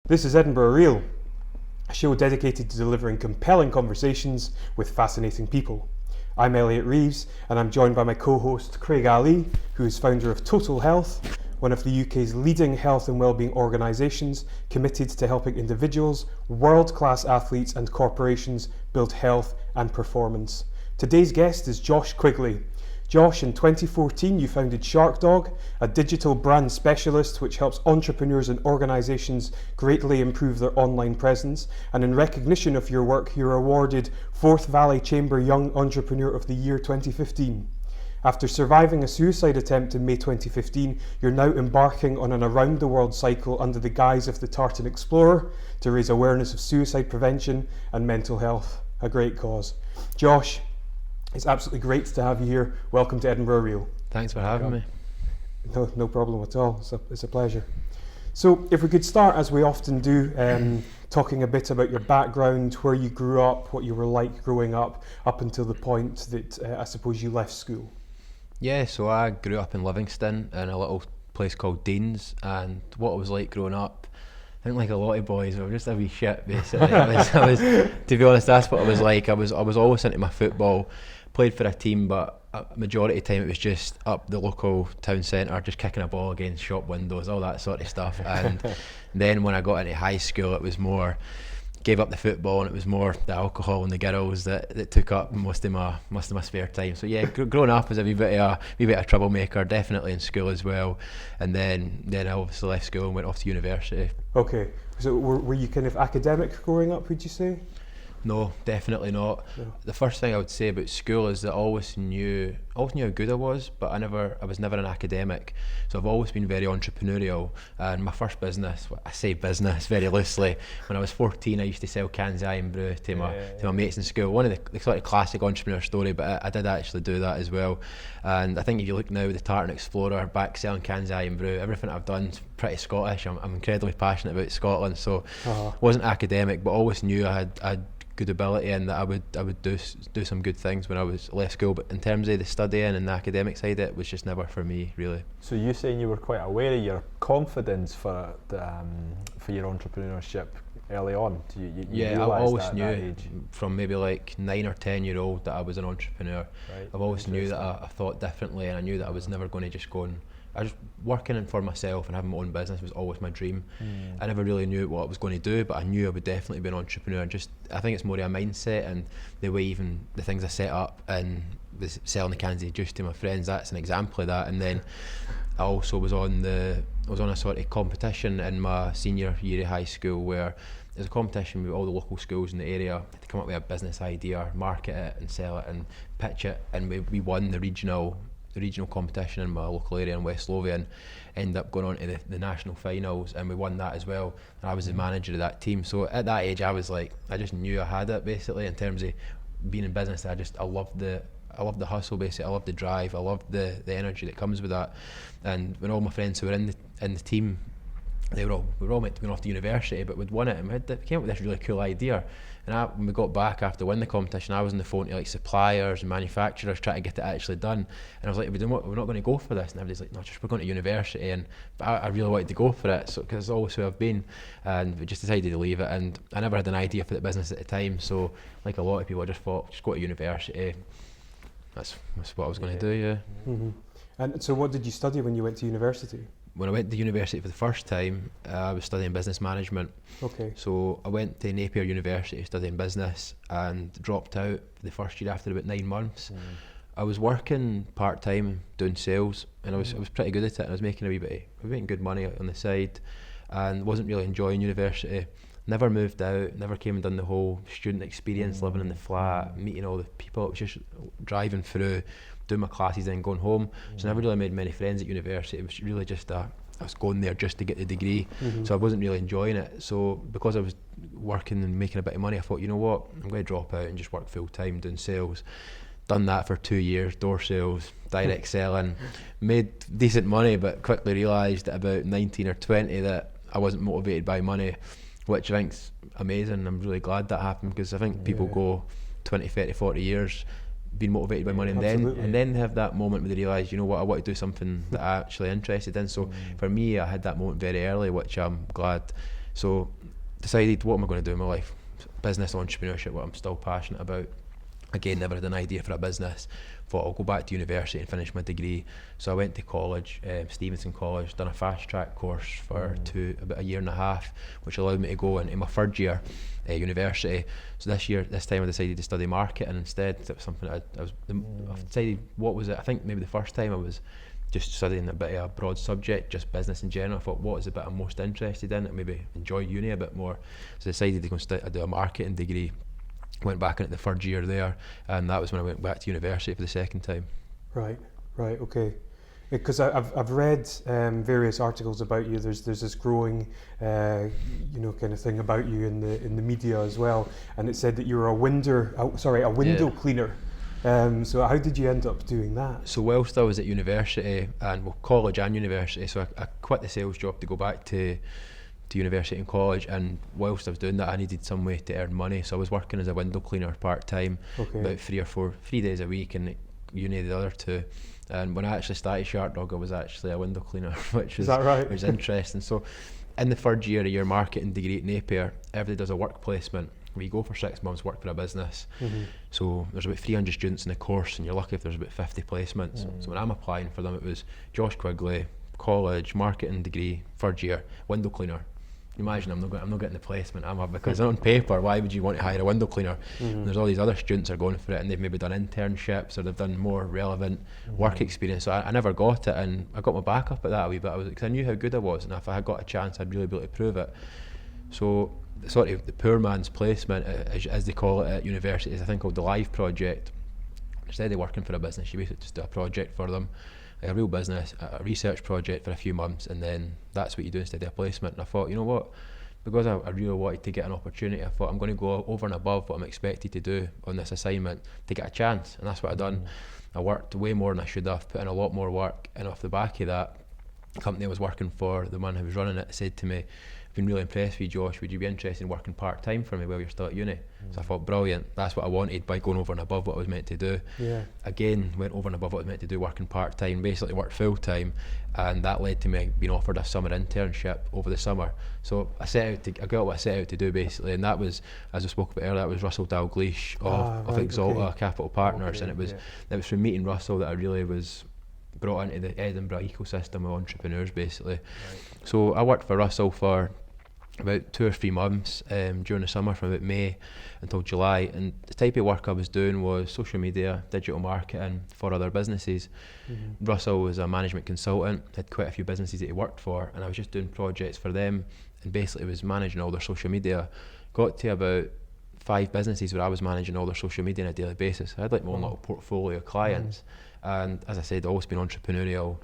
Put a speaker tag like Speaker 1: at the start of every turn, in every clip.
Speaker 1: This is Edinburgh Real, a show dedicated to delivering compelling conversations with fascinating people. I'm Elliot Reeves, and I'm joined by my co-host Craig Ali, who is founder of Total Health, one of the UK's leading health and wellbeing organisations committed to helping individuals, world-class athletes and corporations build health and performance. Today's guest is Josh Quigley. Josh, in 2014 you founded SharkDog, a digital brand specialist which helps entrepreneurs and organisations greatly improve their online presence, and in recognition of your work you're awarded Forth Valley Chamber Young Entrepreneur of the Year 2015. After surviving a suicide attempt in May 2015, you're now embarking on an around-the-world cycle under the guise of the Tartan Explorer to raise awareness of suicide prevention and mental health. A great cause. Josh, it's absolutely great to have you here. Welcome to Edinburgh Real.
Speaker 2: Thanks for having me.
Speaker 1: No problem at all. It's a pleasure. So if we could start, as we often do, talking a bit about your background, where you grew up, what you were like growing up until the point that I suppose you left school.
Speaker 2: Yeah, so I grew up in Livingston in a little place called Deans, and what it was like growing up, I think like a lot of boys, we were just a wee shit basically. I was, to be honest, that's what it was like. I was always into my football, played for a team, but a majority of the time it was just up the local town centre, just kicking a ball against shop windows, all that sort of stuff. And then when I got into high school, it was more, gave up the football, and it was more the alcohol and the girls that took up most of my spare time. So yeah, growing up as a wee bit of a troublemaker, definitely in school as well. And then I obviously left school and went off to university.
Speaker 1: Okay, so were you kind of academic growing up, would you say?
Speaker 2: No, definitely not. No. The first thing I would say about school is that I always knew how good I was, but I was never an academic. So I've always been very entrepreneurial. And my first business, I say business very loosely, when I was 14 I used to sell cans of iron brew to my mates in school. One of the sort of classic entrepreneur story, but I did actually do that as well. And I think if you look now with the Tartan Explorer, back selling cans of iron brew, everything I've done is pretty Scottish. I'm incredibly passionate about Scotland, so wasn't academic, but always knew I had good ability and that I would do some good things when I was left school. But in terms of the studying and the academic side, it was just never for me, really.
Speaker 3: So you saying you were quite aware of your confidence for your entrepreneurship early on?
Speaker 2: I always knew from maybe like 9 or 10 year old that I was an entrepreneur. Right. I've always knew that I thought differently, and I knew that I was never going to just go and I was working for myself and having my own business was always my dream. I never really knew what I was going to do, but I knew I would definitely be an entrepreneur. I think it's more of a mindset, and the way even the things I set up and selling the cans of juice to my friends, that's an example of that. And then I also was on a sort of competition in my senior year of high school, where there's a competition with all the local schools in the area to come up with a business idea, market it and sell it and pitch it, and we won the regional competition in my local area in West Lothian, ended up going on to the national finals, and we won that as well, and I was the manager of that team. So at that age I was like, I just knew I had it basically in terms of being in business. I loved the hustle basically, I loved the drive, I loved the energy that comes with that. And when all my friends who were in the team, we were all meant to be going off to university, but we'd won it and we came up with this really cool idea. And when we got back after winning the competition, I was on the phone to like suppliers and manufacturers trying to get it actually done. And I was like, we're not going to go for this. And everybody's like, no, we're going to university. But I really wanted to go for it, so because it's always who I've been. And we just decided to leave it. And I never had an idea for the business at the time. So like a lot of people, I just thought, just go to university. That's what I was going to do, yeah.
Speaker 1: Mm-hmm. And so what did you study when you went to university?
Speaker 2: When I went to university for the first time, I was studying business management.
Speaker 1: Okay.
Speaker 2: So I went to Napier University studying business and dropped out the first year after about 9 months. I was working part-time doing sales, and I was pretty good at it, and I was making making good money on the side, and wasn't really enjoying university. Never moved out, never came and done the whole student experience, living in the flat, meeting all the people. It was just driving through, doing my classes, then going home. So I never really made many friends at university. It was really just I was going there just to get the degree. So I wasn't really enjoying it. So because I was working and making a bit of money, I thought, you know what, I'm going to drop out and just work full time doing sales. Done that for 2 years, door sales, direct selling, made decent money, but quickly realised at about 19 or 20 that I wasn't motivated by money, which I think's amazing. I'm really glad that happened, because I think people go 20, 30, 40 years being motivated by money, and then they have that moment where they realise, you know what, I want to do something that I'm actually interested in. So for me, I had that moment very early, which I'm glad So decided, what am I going to do in my life? Business, entrepreneurship, what I'm still passionate about. Again, never had an idea for a business. Thought I'll go back to university and finish my degree. So I went to college, Stevenson College, done a fast track course for about a year and a half, which allowed me to go into my third year university. So this time I decided to study marketing instead. That was something I decided, what was it? I think maybe the first time I was just studying a bit of a broad subject, just business in general. I thought, what is the bit I'm most interested in, and maybe enjoy uni a bit more. So I decided to go and do a marketing degree. Went back into the third year there, and that was when I went back to university for the second time.
Speaker 1: Right, okay. Because I've read various articles about you. There's this growing, kind of thing about you in the media as well, and it said that you were a window cleaner. So how did you end up doing that?
Speaker 2: So whilst I was at university, college and university, so I quit the sales job to go back to university and college, and whilst I was doing that, I needed some way to earn money. So I was working as a window cleaner part-time, about 3 days a week, and uni the other 2. And when I actually started Shark Dog, I was actually a window cleaner, which was interesting. So in the third year of your marketing degree at Napier, everybody does a work placement where you go for 6 months, work for a business. So there's about 300 students in the course, and you're lucky if there's about 50 placements. So when I'm applying for them, it was Josh Quigley, college, marketing degree, third year, window cleaner. Imagine I'm not getting the placement because on paper, why would you want to hire a window cleaner? And there's all these other students are going for it, and they've maybe done internships or they've done more relevant work experience. So I never got it, and I got my back up at that a wee bit, because I knew how good I was, and if I had got a chance, I'd really be able to prove it. So sort of the poor man's placement, as they call it at university, is I think called the Live Project. Instead of working for a business, you basically just do a project for them, a real business, a research project for a few months, and then that's what you do instead of a placement. And I thought, you know what, because I really wanted to get an opportunity, I thought I'm going to go over and above what I'm expected to do on this assignment to get a chance, and that's what I've done. I worked way more than I should have, put in a lot more work, and off the back of that, the company I was working for, the man who was running it, said to me, I've been really impressed with you, Josh, would you be interested in working part-time for me while you're still at uni? So I thought, brilliant, that's what I wanted by going over and above what I was meant to do. Again, went over and above what I was meant to do, working part-time, basically worked full-time, and that led to me being offered a summer internship over the summer. So I got what I set out to do basically, and that was, as I spoke about earlier, that was Russell Dalgleish of Exalta Capital Partners, and it was from meeting Russell that I really was brought into the Edinburgh ecosystem of entrepreneurs basically. So I worked for Russell for about 2 or 3 months during the summer, from about May until July, and the type of work I was doing was social media, digital marketing for other businesses. Russell was a management consultant, had quite a few businesses that he worked for, and I was just doing projects for them, and basically was managing all their social media. Got to about 5 businesses where I was managing all their social media on a daily basis. I had like my own little portfolio of clients, and as I said, always been entrepreneurial.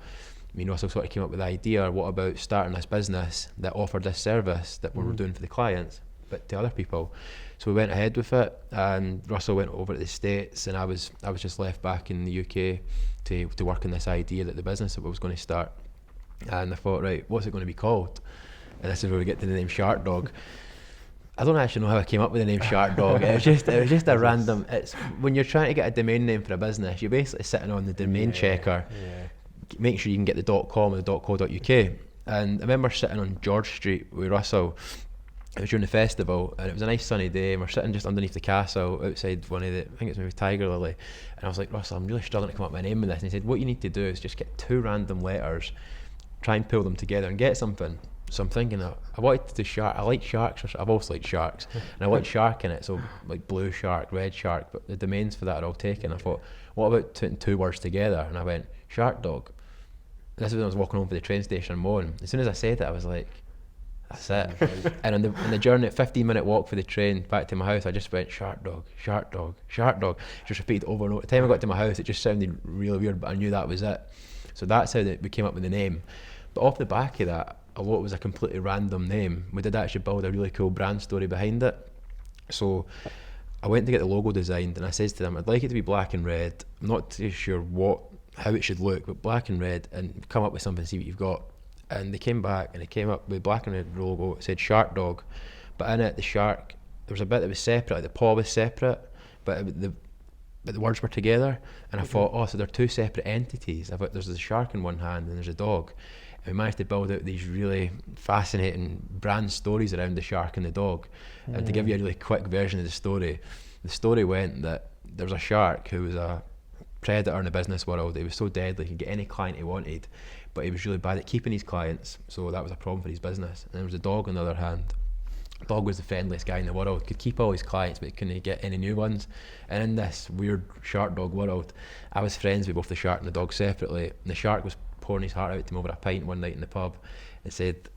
Speaker 2: I mean, Russell sort of came up with the idea, what about starting this business that offered this service that we were doing for the clients, but to other people. So we went ahead with it, and Russell went over to the States, and I was just left back in the UK to work on this idea that the business that we was going to start. And I thought, right, what's it going to be called? And this is where we get to the name Shark Dog. I don't actually know how I came up with the name Shark Dog. It was just a random. It's when you're trying to get a domain name for a business, you're basically sitting on the domain checker, make sure you can get the .com and the .co.uk. And I remember sitting on George Street with Russell. It was during the festival, and it was a nice sunny day, and we're sitting just underneath the castle outside one of the, I think it's maybe Tiger Lily, and I was like, Russell, I'm really struggling to come up with a name in this. And he said, what you need to do is just get 2 random letters, try and pull them together and get something. So I'm thinking that I wanted to do shark. I like sharks. I've always liked sharks, and I want shark in it. So like blue shark, red shark, but the domains for that are all taken. I thought, what about putting 2 words together? And I went Shark Dog. And this is when I was walking home to the train station in Moan. As soon as I said it, I was like, that's it. And on the journey, 15-minute walk for the train back to my house, I just went Shark Dog, Shark Dog, Shark Dog. Just repeated over and over. By the time I got to my house, it just sounded really weird, but I knew that was it. So that's how we came up with the name. But off the back of that, although it was a completely random name, we did actually build a really cool brand story behind it. So I went to get the logo designed, and I says to them, I'd like it to be black and red. I'm not too sure how it should look, but black and red, and come up with something, see what you've got. And they came back, and it came up with black and red logo. It said Shark Dog, but in it, the shark, there was a bit that was separate, like the paw was separate, but the words were together. And I thought, so they're 2 separate entities. I thought there's the shark in one hand and there's a dog. And we managed to build out these really fascinating brand stories around the shark and the dog. And to give you a really quick version of the story went that there was a shark who was a predator in the business world. He was so deadly, he could get any client he wanted, but he was really bad at keeping his clients, so that was a problem for his business. And there was a dog on the other hand. The dog was the friendliest guy in the world, could keep all his clients, but he couldn't get any new ones. And in this weird shark dog world, I was friends with both the shark and the dog separately, and the shark was pouring his heart out to me over a pint one night in the pub and said,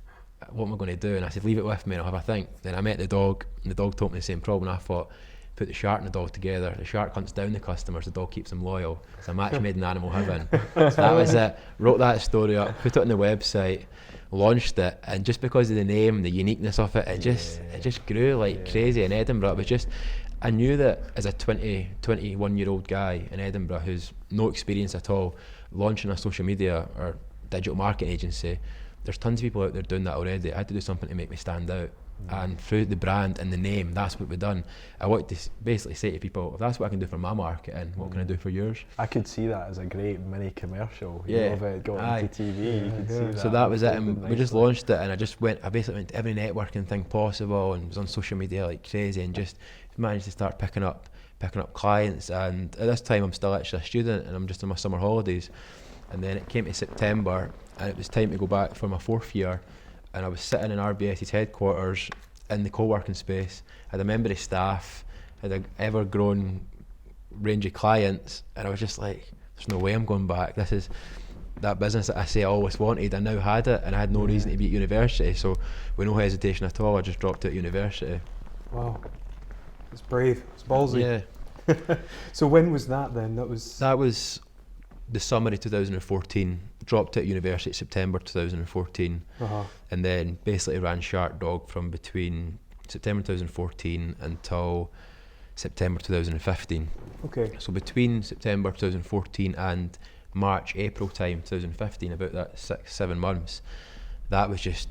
Speaker 2: what am I going to do? And I said, leave it with me and I'll have a think. Then I met the dog, and the dog told me the same problem, and I thought, put the shark and the dog together. The shark hunts down the customers, the dog keeps them loyal. It's a match made in animal heaven. So that was it. Wrote that story up, put it on the website, launched it, and just because of the name, the uniqueness of it, it just grew like crazy in Edinburgh. It was just, I knew that as a 21-year-old guy in Edinburgh who's no experience at all, launching a social media or digital marketing agency, there's tons of people out there doing that already. I had to do something to make me stand out. And through the brand and the name, that's what we've done. I want to basically say to people, if that's what I can do for my marketing, what can I do for yours?
Speaker 3: I could see that as a great mini commercial. You know, if it got into TV, you could see that.
Speaker 2: So that was it, and we just launched it, and I basically went to every networking thing possible, and was on social media like crazy, and just managed to start picking up clients. And at this time, I'm still actually a student, and I'm just on my summer holidays. And then it came to September, and it was time to go back for my 4th year. And I was sitting in RBS's headquarters in the co-working space, had a member of staff, had an ever-growing range of clients, and I was just like, there's no way I'm going back. This is that business that I say I always wanted. I now had it, and I had no reason to be at university, so with no hesitation at all, I just dropped out of university.
Speaker 1: Wow, it's brave, it's ballsy.
Speaker 2: Yeah.
Speaker 1: So when was that then? That was
Speaker 2: the summer of 2014. Dropped out of university September 2014, and then basically ran Shark Dog from between September 2014 until September 2015.
Speaker 1: Okay.
Speaker 2: So between September 2014 and April time 2015, about that 6-7 months, that was just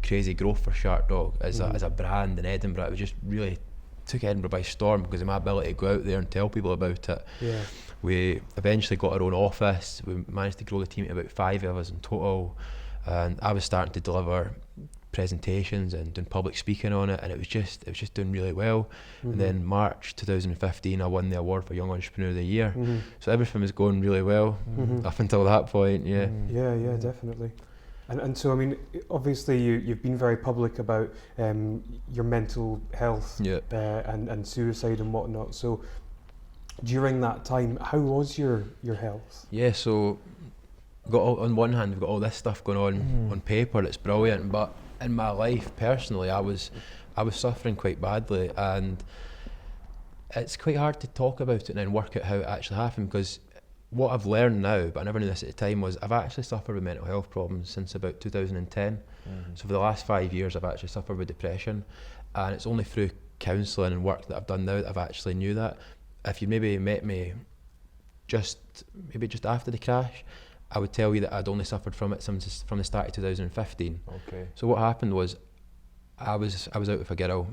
Speaker 2: crazy growth for Shark Dog as a brand in Edinburgh. It was just really took Edinburgh by storm because of my ability to go out there and tell people about it.
Speaker 1: Yeah.
Speaker 2: We eventually got our own office. We managed to grow the team to about 5 of us in total, and I was starting to deliver presentations and doing public speaking on it, and it was just doing really well. And then March 2015, I won the award for Young Entrepreneur of the Year. So everything was going really well up until that point. Yeah.
Speaker 1: Yeah, definitely. And so, I mean, obviously you've been very public about your mental health and suicide and whatnot. So during that time, how was your health?
Speaker 2: Yeah, so on one hand, we've got all this stuff going on paper, it's brilliant, but in my life personally, I was suffering quite badly, and it's quite hard to talk about it and then work out how it actually happened, because what I've learned now, but I never knew this at the time, was I've actually suffered with mental health problems since about 2010. So for the last 5 years, I've actually suffered with depression, and it's only through counselling and work that I've done now that I've actually knew that. If you maybe met me just after the crash, I would tell you that I'd only suffered from it from the start of 2015.
Speaker 3: Okay.
Speaker 2: So what happened was, I was out with a girl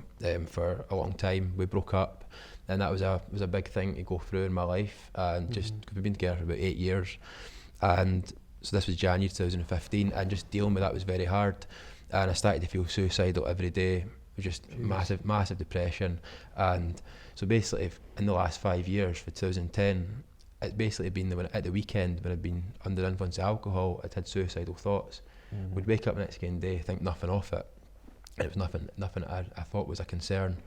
Speaker 2: for a long time. We broke up, and that was a big thing to go through in my life. And just we've been together for about 8 years, and so this was January 2015, and just dealing with that was very hard. And I started to feel suicidal every day. It was just massive depression. And so basically, in the last 5 years, for 2010, it's basically been at the weekend when I'd been under the influence of alcohol, I'd had suicidal thoughts. Would wake up the next day, think nothing of it. And it was nothing I thought was a concern.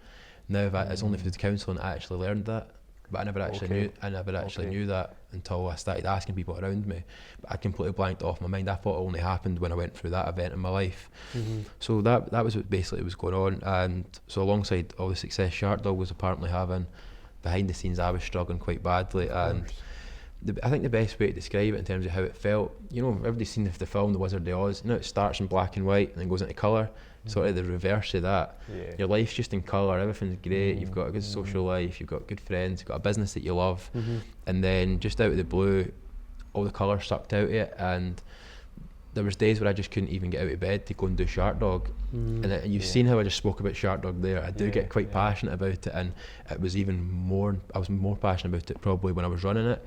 Speaker 2: Now it's only through the counselling I actually learned that, but I never actually knew that until I started asking people around me. But I completely blanked off my mind. I thought it only happened when I went through that event in my life. So that was what basically was going on. And so alongside all the success Shark Dog was apparently having, behind the scenes I was struggling quite badly. And I think the best way to describe it in terms of how it felt, everybody's seen the film The Wizard of Oz. It starts in black and white and then goes into colour. Sort of the reverse of that. Your life's just in colour, everything's great, you've got a good social life, you've got good friends, you've got a business that you love, and then just out of the blue, all the colour sucked out of it, and there was days where I just couldn't even get out of bed to go and do Shark Dog. And you've seen how I just spoke about Shark Dog there. I do get quite passionate about it, and I was more passionate about it probably when I was running it.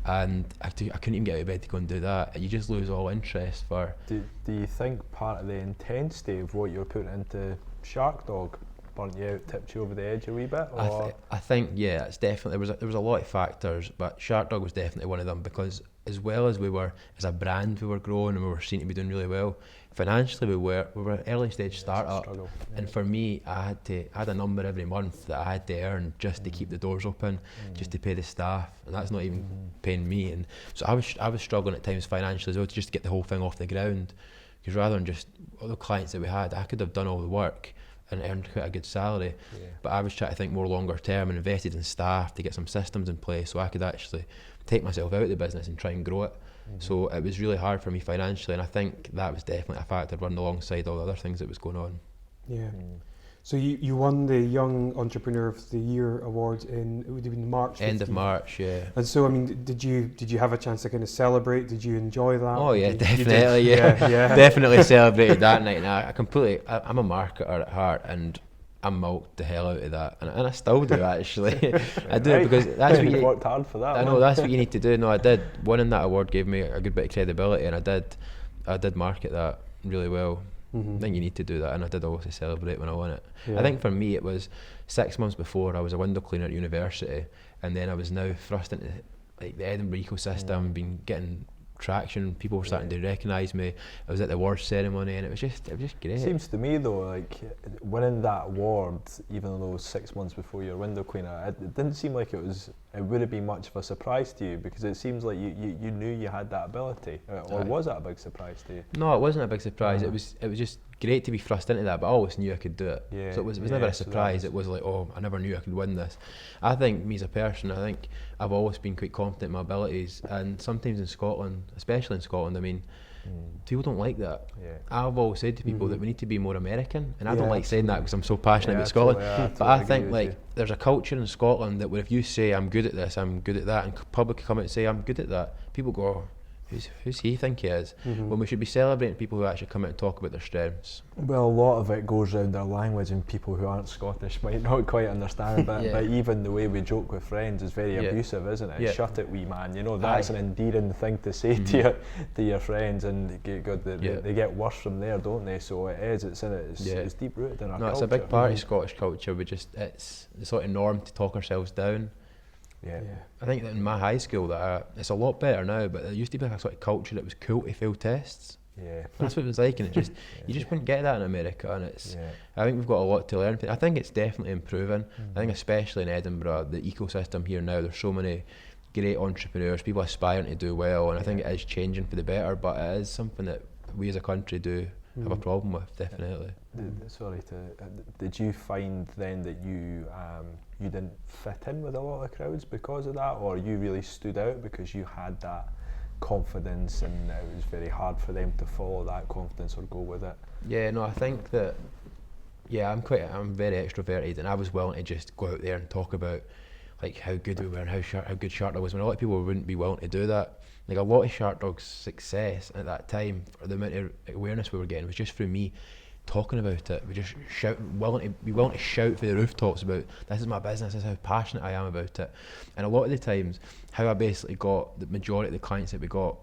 Speaker 2: and I couldn't even get out of bed to go and do that. You just lose all interest for.
Speaker 3: Do you think part of the intensity of what you're putting into Shark Dog burnt you out, tipped you over the edge a wee bit?
Speaker 2: I think yeah, it's definitely there was a lot of factors, but Shark Dog was definitely one of them, because as well as we were as a brand, we were growing and we were seen to be doing really well. Financially, we were an early stage startup, and for me, I had a number every month that I had to earn just to keep the doors open, just to pay the staff, and that's not even paying me. And so I was struggling at times financially as well, to just get the whole thing off the ground, because rather than just all the clients that we had, I could have done all the work and earned quite a good salary, but I was trying to think more longer term and invested in staff to get some systems in place so I could actually take myself out of the business and try and grow it. So it was really hard for me financially, and I think that was definitely a factor running alongside all the other things that was going on.
Speaker 1: Yeah. So you won the Young Entrepreneur of the Year award in, it would have been March 15th.
Speaker 2: End of March, yeah.
Speaker 1: And so I mean, did you have a chance to kind of celebrate? Did you enjoy that?
Speaker 2: Oh yeah, definitely, yeah. Definitely celebrated that night. Now I'm a marketer at heart, and I milked the hell out of that, and I still do actually. I do it because that's what you
Speaker 3: worked hard for that.
Speaker 2: I know that's what you need to do. No, I did. Winning that award gave me a good bit of credibility, and I did market that really well. I think you need to do that, and I did obviously celebrate when I won it.
Speaker 1: Yeah.
Speaker 2: I think for me it was 6 months before I was a window cleaner at university, and then I was now thrust into like the Edinburgh ecosystem, been getting traction, people were starting to recognise me. I was at the award ceremony, and it was just great.
Speaker 3: Seems to me though, like winning that award, even though 6 months before your window cleaner, it didn't seem like it would have been much of a surprise to you, because it seems like you knew you had that ability, or was that a big surprise to you?
Speaker 2: No, it wasn't a big surprise. It was just great to be thrust into that, but I always knew I could do it.
Speaker 3: Yeah.
Speaker 2: So it was never a surprise. It was like, oh, I never knew I could win this. I think me as a person, I think I've always been quite confident in my abilities, and sometimes in Scotland, especially in Scotland, I mean, people don't like that.
Speaker 3: Yeah.
Speaker 2: I've always said to people that we need to be more American, and I don't
Speaker 1: Yeah,
Speaker 2: like saying that because I'm so passionate about Scotland. But I think like there's a culture in Scotland that where if you say I'm good at this, I'm good at that, and publicly come out and say I'm good at that, people go, oh, who's he think he is? When we should be celebrating people who actually come out and talk about their strengths.
Speaker 3: Well, a lot of it goes around our language, and people who aren't Scottish might not quite understand it, but even the way we joke with friends is very abusive, isn't it?
Speaker 2: Yeah.
Speaker 3: Shut it, wee man. You know, that's an endearing thing to say to your friends, and they get worse from there, don't they? So it's deep rooted in our culture.
Speaker 2: It's a big part of Scottish culture. It's the sort of norm to talk ourselves down.
Speaker 3: Yeah.
Speaker 2: I think that in my high school it's a lot better now, but there used to be like a sort of culture that was cool to fail tests.
Speaker 3: Yeah.
Speaker 2: That's what it was like, and it just you just wouldn't get that in America, and I think we've got a lot to learn. I think it's definitely improving. I think especially in Edinburgh, the ecosystem here now, there's so many great entrepreneurs, people aspiring to do well, and I think it is changing for the better, but it is something that we as a country do have a problem with, definitely.
Speaker 3: Did you find then that you didn't fit in with a lot of crowds because of that, or you really stood out because you had that confidence and it was very hard for them to follow that confidence or go with it?
Speaker 2: Yeah, no, I think that I'm very extroverted, and I was willing to just go out there and talk about like how good we were and how good Shark Dog was, when a lot of people wouldn't be willing to do that. Like a lot of Shark Dog's success at that time, for the amount of awareness we were getting, was just through me talking about it. We just willing to shout through the rooftops about this is my business, this is how passionate I am about it. And a lot of the times, how I basically got the majority of the clients that we got,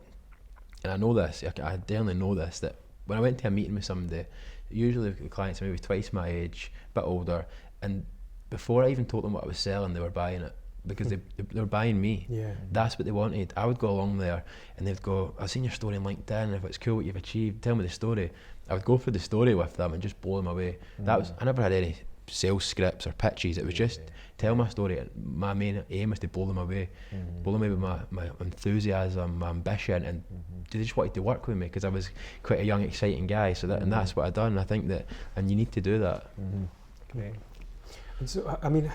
Speaker 2: and I know this, I definitely know this, that when I went to a meeting with somebody, usually the clients are maybe twice my age, a bit older, and before I even told them what I was selling, they were buying it. Because they were buying me. Yeah. That's what they wanted. I would go along there and they'd go, I've seen your story on LinkedIn, if it's cool what you've achieved, tell me the story. I would go through the story with them and just blow them away. I never had any sales scripts or pitches. It was just tell my story. My main aim was to blow them away. Blow them away with my enthusiasm, my ambition, and they just wanted to work with me because I was quite a young, exciting guy. So and that's what I'd done. I think that, and you need to do that.
Speaker 3: Great.
Speaker 1: And so, I mean,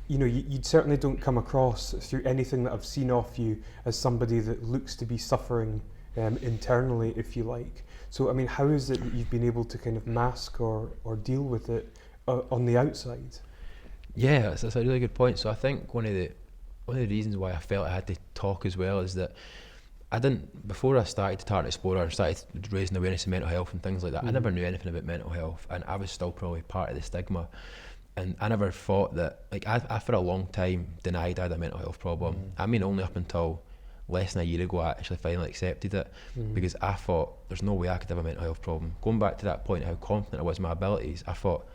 Speaker 1: you know, you certainly don't come across through anything that I've seen of you as somebody that looks to be suffering internally, if you like. So, I mean, how is it that you've been able to kind of mask or deal with it on the outside?
Speaker 2: Yeah, that's a really good point. So I think one of the reasons why I felt I had to talk as well is that before I started Tartan Explorer and started raising awareness of mental health and things like that, I never knew anything about mental health, and I was still probably part of the stigma. And I never thought that, like, I for a long time denied I had a mental health problem. I mean, only up until less than a year ago I actually finally accepted it, because I thought there's no way I could have a mental health problem. Going back to that point, how confident I was in my abilities, I thought,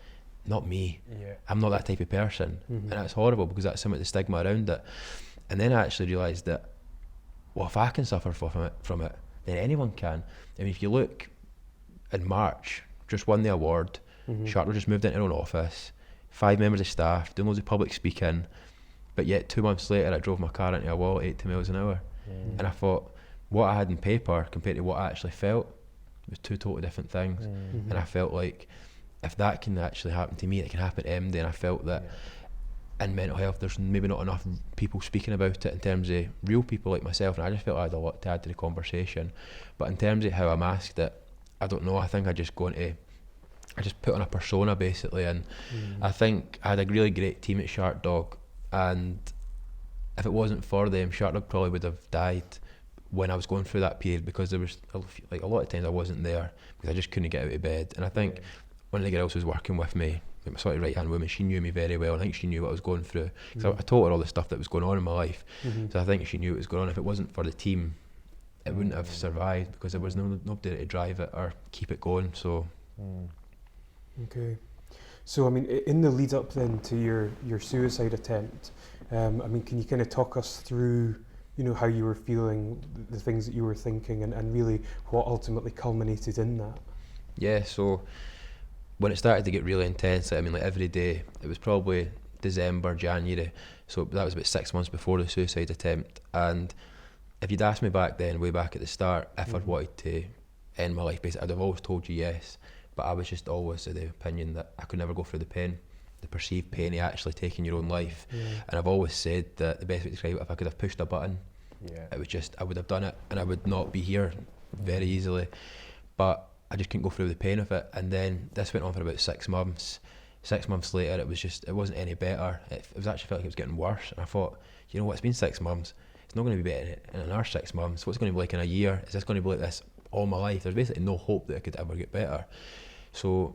Speaker 2: not me. I'm not that type of person. And that's horrible, because that's some of the stigma around it. And then I actually realised that, well, if I can suffer from it, then anyone can. I mean, if you look, in March, just won the award, Shartler just moved into their own office, 5 members of staff, doing loads of public speaking, but yet 2 months later I drove my car into a wall at 80 miles an hour. And I thought, what I had in paper compared to what I actually felt was 2 totally different things. And I felt like, if that can actually happen to me, it can happen to MD. And I felt that in mental health there's maybe not enough people speaking about it in terms of real people like myself, and I just felt I had a lot to add to the conversation. But in terms of how I masked it, I don't know. I think I just put on a persona basically, and I think I had a really great team at Shark Dog, and if it wasn't for them, Shark Dog probably would have died when I was going through that period, because there was like a lot of times I wasn't there because I just couldn't get out of bed. And I think one of the girls who was working with me, like my sort of right hand woman, she knew me very well. I think she knew what I was going through, because I told her all the stuff that was going on in my life. So I think she knew what was going on. If it wasn't for the team, it wouldn't have survived, because there was nobody to drive it or keep it going. So
Speaker 1: okay, so I mean, in the lead up then to your suicide attempt, I mean, can you kind of talk us through, you know, how you were feeling, the things that you were thinking, and really what ultimately culminated in that?
Speaker 2: Yeah, so when it started to get really intense, I mean, like every day, it was probably December, January, so that was about 6 months before the suicide attempt. And if you'd asked me back then, way back at the start, if I'd wanted to end my life, basically, I'd have always told you yes. But I was just always of the opinion that I could never go through the pain, the perceived pain of actually taking your own life. And I've always said that the best way to describe it, if I could have pushed a button, it was just, I would have done it, and I would not be here very easily. But I just couldn't go through the pain of it. And then this went on for about 6 months. 6 months later, it wasn't any better. It was actually felt like it was getting worse. And I thought, you know what, it's been 6 months. It's not going to be better in another 6 months. What's it going to be like in a year? Is this going to be like this all my life? There's basically no hope that it could ever get better. So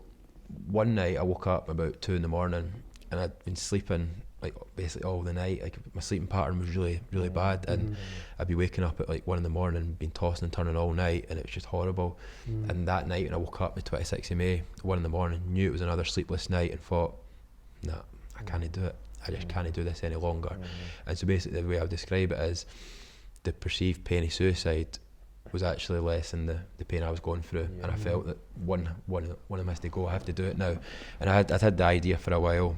Speaker 2: one night I woke up about 2 a.m, and I'd been sleeping like basically all the night. Like my sleeping pattern was really, really bad, and I'd be waking up at like 1 a.m, being tossing and turning all night, and it was just horrible. And that night when I woke up the 26th of May, 1 a.m, knew it was another sleepless night, and thought, nah, I can't do it. I just can't do this any longer. And so basically the way I would describe it is, the perceived pain of suicide was actually less than the pain I was going through. And I felt that one of them has to go. I have to do it now. And I'd had the idea for a while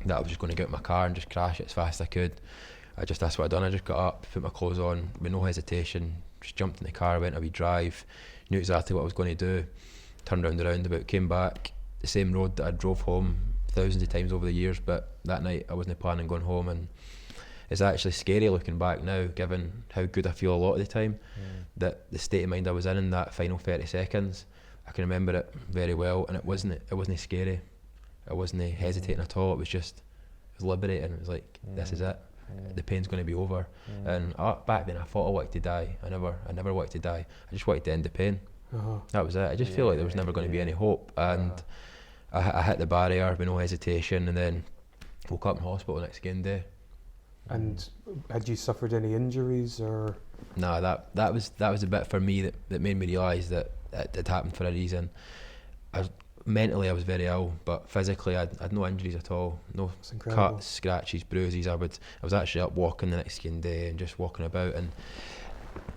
Speaker 2: that I was just going to get in my car and just crash it as fast as I could. That's what I done. I just got up, put my clothes on with no hesitation, just jumped in the car, went a wee drive, knew exactly what I was going to do, turned round the roundabout, came back the same road that I drove home thousands of times over the years, but that night I wasn't planning on going home. And it's actually scary looking back now, given how good I feel a lot of the time, that the state of mind I was in that final 30 seconds, I can remember it very well, and it wasn't scary. I wasn't hesitating at all. It was liberating. It was like, this is it. The pain's going to be over. And back then I thought I wanted to die. I never wanted to die. I just wanted to end the pain. That was it. I just feel like there was never going to be any hope. And I hit the barrier with no hesitation, and then woke up in hospital the next day.
Speaker 1: And had you suffered any injuries or?
Speaker 2: No, that was a bit for me that made me realise that it had happened for a reason. Mentally I was very ill, but physically I had no injuries at all. No cuts, scratches, bruises. I was actually up walking the next day and just walking about, and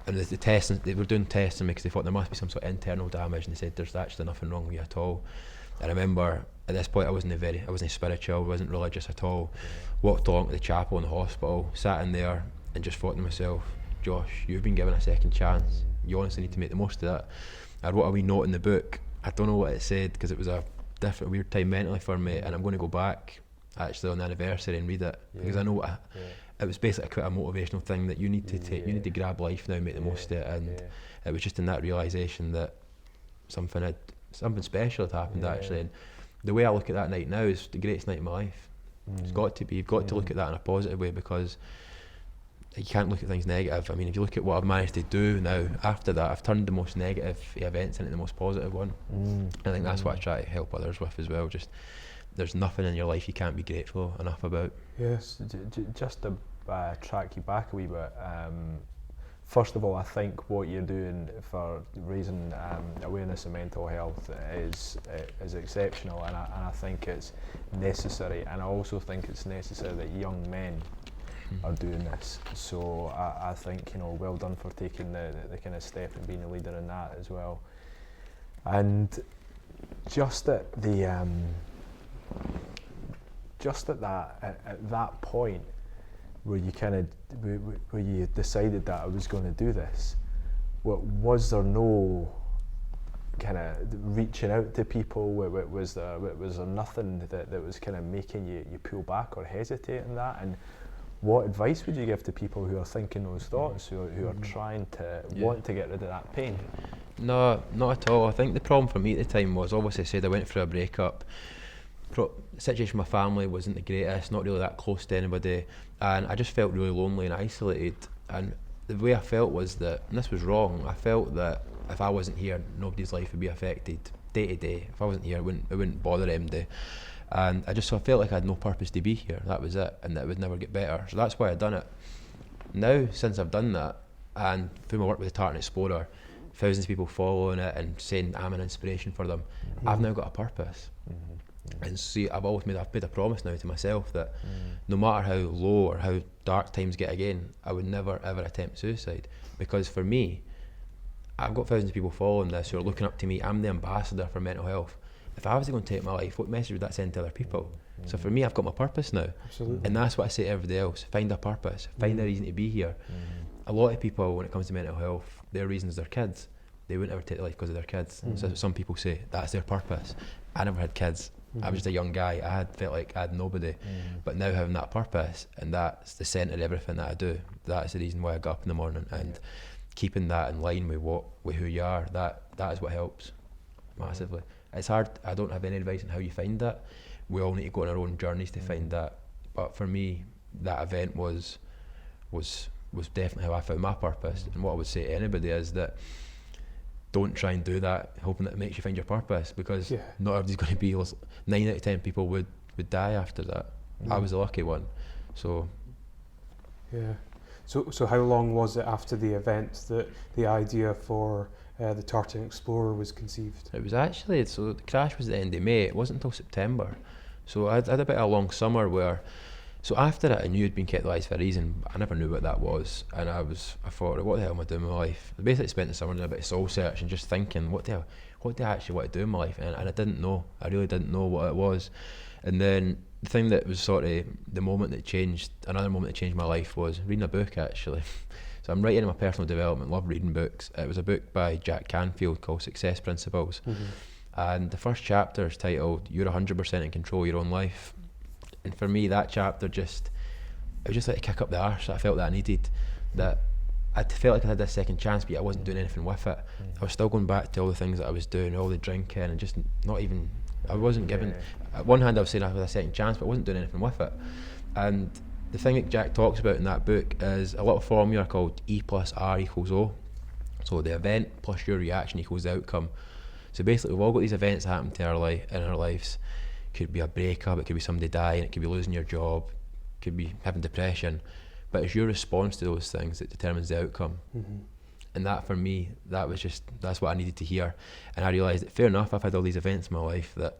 Speaker 2: the testing, they were doing testing because they thought there must be some sort of internal damage, and they said there's actually nothing wrong with you at all. I remember at this point I wasn't spiritual, I wasn't religious at all. Walked along to the chapel in the hospital, sat in there and just thought to myself, Josh, you've been given a second chance. You honestly need to make the most of that. I wrote a wee note in the book. I don't know what it said because it was a different, weird time mentally for me, and I'm going to go back actually on the anniversary and read it, because I know it was basically quite a motivational thing that you need to take. You need to grab life now and make the most of it. And it was just in that realisation that something special had happened actually. And the way I look at that night now is the greatest night of my life. It's got to be. You've got to look at that in a positive way, because you can't look at things negative. I mean, if you look at what I've managed to do now after that, I've turned the most negative events into the most positive one. I think that's what I try to help others with as well. Just, there's nothing in your life you can't be grateful enough about.
Speaker 1: Yes.
Speaker 3: Just to track you back a wee bit, first of all, I think what you're doing for raising awareness of mental health is exceptional, and I think it's necessary, and I also think it's necessary that young men are doing this. So I think, you know, well done for taking the kind of step and being a leader in that as well. And just at that point where you kind of where you decided that I was going to do this, was there no kind of reaching out to people? Was there nothing that was kind of making you pull back or hesitate in that? And what advice would you give to people who are thinking those thoughts, who are trying to want to get rid of that pain?
Speaker 2: No, not at all. I think the problem for me at the time was, obviously I said I went through a breakup. The situation with my family wasn't the greatest, not really that close to anybody, and I just felt really lonely and isolated. And the way I felt was that, and this was wrong, I felt that if I wasn't here, nobody's life would be affected day to day. If I wasn't here, it wouldn't bother MD. And I felt like I had no purpose to be here. That was it, and that it would never get better. So that's why I'd done it. Now, since I've done that, and through my work with the Tartan Explorer, thousands of people following it and saying I'm an inspiration for them, I've now got a purpose. And see, I've made a promise now to myself that no matter how low or how dark times get again, I would never ever attempt suicide. Because for me, I've got thousands of people following this who are looking up to me. I'm the ambassador for mental health. If I was to go and take my life, what message would that send to other people? So for me, I've got my purpose now.
Speaker 1: Absolutely.
Speaker 2: And that's what I say to everybody else: find a purpose, find a reason to be here. A lot of people, when it comes to mental health, their reason is their kids. They wouldn't ever take their life because of their kids. So some people say that's their purpose. I never had kids. I was just a young guy. I felt like I had nobody. But now having that purpose, and that's the centre of everything that I do, that's the reason why I got up in the morning. And keeping that in line with who you are, that is what helps massively. It's hard. I don't have any advice on how you find that. We all need to go on our own journeys to find that. But for me, that event was definitely how I found my purpose. And what I would say to anybody is that don't try and do that hoping that it makes you find your purpose, because not everybody's going to be. 9 out of 10 people would die after that. I was the lucky one. So
Speaker 1: So how long was it after the event that the idea for the Tartan Explorer was conceived?
Speaker 2: It was actually, so the crash was at the end of May. It wasn't until September. So I had a bit of a long summer where, so after it, I knew I'd been kept alive for a reason, but I never knew what that was. And I thought, what the hell am I doing with my life? I basically spent the summer doing a bit of soul search and just thinking, what do I actually want to do in my life? And I didn't know. I really didn't know what it was. And then the thing that was sort of the moment that changed, another moment that changed my life, was reading a book, actually. So I'm writing in my personal development, love reading books. It was a book by Jack Canfield called Success Principles. And the first chapter is titled, You're 100% in control of your own life. And for me, that chapter it was just like a kick up the arse that I felt that I needed. That I felt like I had this second chance, but I wasn't doing anything with it. I was still going back to all the things that I was doing, all the drinking, and just not even, I wasn't given, at one hand I was saying I had a second chance, but I wasn't doing anything with it. And the thing that Jack talks about in that book is a little formula called E plus R equals O. So the event plus your reaction equals the outcome. So basically we've all got these events that happen to in our lives. It could be a breakup, it could be somebody dying, it could be losing your job, it could be having depression. But it's your response to those things that determines the outcome. And that for me, that's what I needed to hear. And I realised that fair enough, I've had all these events in my life that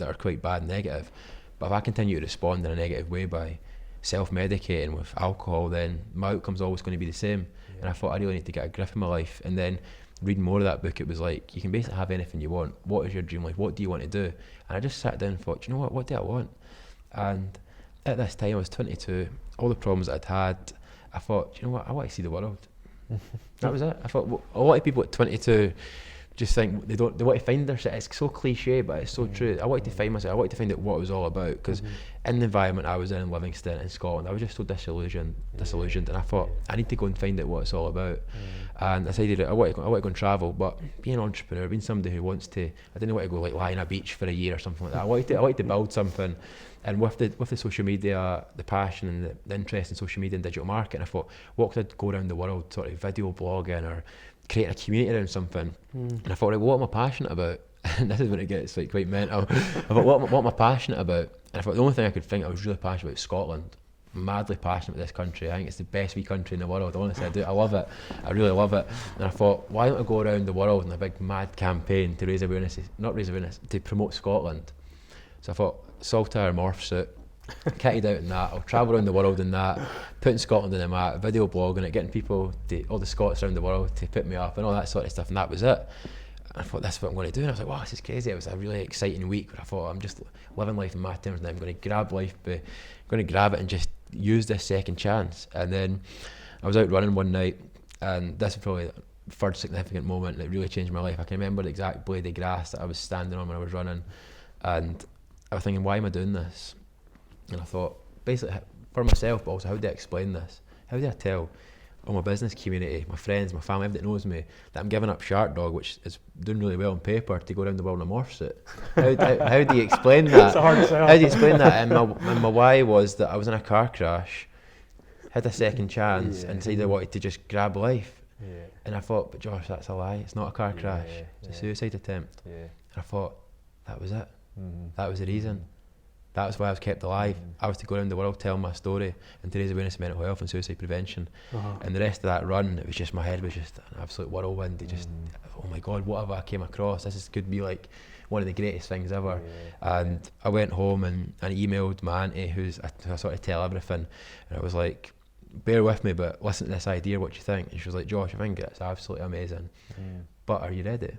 Speaker 2: are quite bad and negative. But if I continue to respond in a negative way by self-medicating with alcohol, then my outcome's always going to be the same. And I thought I really need to get a grip of my life. And then reading more of that book, it was like, you can basically have anything you want. What is your dream life? What do you want to do? And I just sat down and thought, you know what do I want? And at this time, I was 22, all the problems that I'd had, I thought, you know what, I want to see the world. That was it. I thought, well, a lot of people at 22 just think they want to find their shit. It's so cliche, but it's so true. I wanted to find myself. I wanted to find out what it was all about, because in the environment I was in Livingston, in Scotland, I was just so disillusioned, and I thought I need to go and find out what it's all about. And I decided I want to go and travel, but being an entrepreneur, being somebody who wants to, I didn't want to go like lie on a beach for a year or something like that. I wanted to build something. And with the social media, the passion and the interest in social media and digital marketing, I thought, what could I go around the world, sort of video blogging or creating a community around something? And I thought, right, what am I passionate about? And this is when it gets like quite mental. I thought, what am I passionate about? And I thought the only thing I could think I was really passionate about is Scotland. madly passionate about this country. I think it's the best wee country in the world. Honestly, I do. I love it. I really love it. And I thought, why don't I go around the world in a big mad campaign to raise awareness, not raise awareness, to promote Scotland. So I thought, saltire morph suit, kitted out in that, I'll travel around the world in that, putting Scotland in the map, video blogging it, getting people, all the Scots around the world to put me up and all that sort of stuff, and that was it. And I thought, that's what I'm going to do. And I was like, wow, this is crazy. It was a really exciting week where I thought, I'm just living life in my terms now. I'm going to grab life, but I'm going to grab it and just use this second chance. And then I was out running one night, and this is probably the third significant moment that really changed my life. I can remember the exact blade of grass that I was standing on when I was running, and I was thinking, why am I doing this? And I thought, basically, for myself, but also how do I explain this? How do I tell all my business community, my friends, my family, everybody that knows me, that I'm giving up Shark Dog, which is doing really well on paper, to go around the world in a morph suit? How do you explain that?
Speaker 1: It's a hard sell.
Speaker 2: How do you explain that? And my why was that I was in a car crash, had a second chance, and decided I wanted to just grab life.
Speaker 3: Yeah.
Speaker 2: And I thought, but Josh, that's a lie. It's not a car crash. It's a suicide attempt.
Speaker 3: Yeah.
Speaker 2: And I thought, that was it.
Speaker 3: Mm-hmm.
Speaker 2: That was the reason. That was why I was kept alive. I was to go around the world telling my story and to raise awareness of mental health and suicide prevention. And the rest of that run, it was just, my head was just an absolute whirlwind. It just, oh my God, what have I came across? Could be like one of the greatest things ever. And I went home and emailed my auntie, who I sort of tell everything. And I was like, bear with me, but listen to this idea, what you think? And she was like, Josh, I think it's absolutely amazing. But are you ready?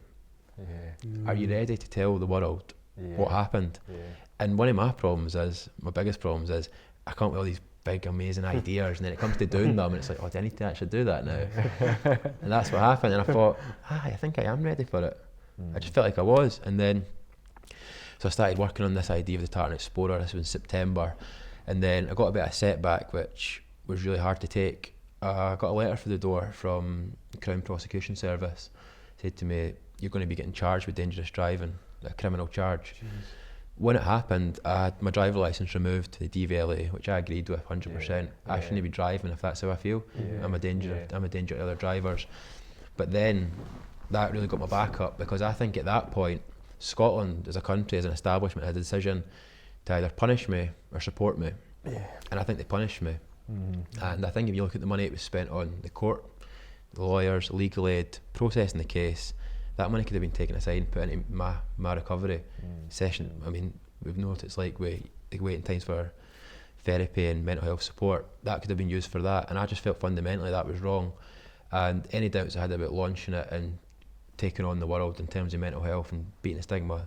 Speaker 2: Are you ready to tell the world what happened? And one of my biggest problems is, I come up with all these big amazing ideas, and then it comes to doing them and it's like, oh, do I need to actually do that now? And that's what happened. And I thought, I think I am ready for it. I just felt like I was. And then, so I started working on this idea of the Tartan Explorer. This was in September. And then I got a bit of a setback, which was really hard to take. I got a letter through the door from the Crown Prosecution Service. Said to me, you're going to be getting charged with dangerous driving, a criminal charge. Jeez. When it happened, I had my driver licence removed to the DVLA, which I agreed with 100%. I shouldn't be driving if that's how I feel. I'm a danger to other drivers. But then that really got my back up, because I think at that point, Scotland as a country, as an establishment, had a decision to either punish me or support me. And I think they punished me. And I think if you look at the money it was spent on the court, the lawyers, legal aid, processing the case, that money could have been taken aside and put into my recovery session. I mean, we've known what it's like waiting times for therapy and mental health support. That could have been used for that, and I just felt fundamentally that was wrong. And any doubts I had about launching it and taking on the world in terms of mental health and beating the stigma,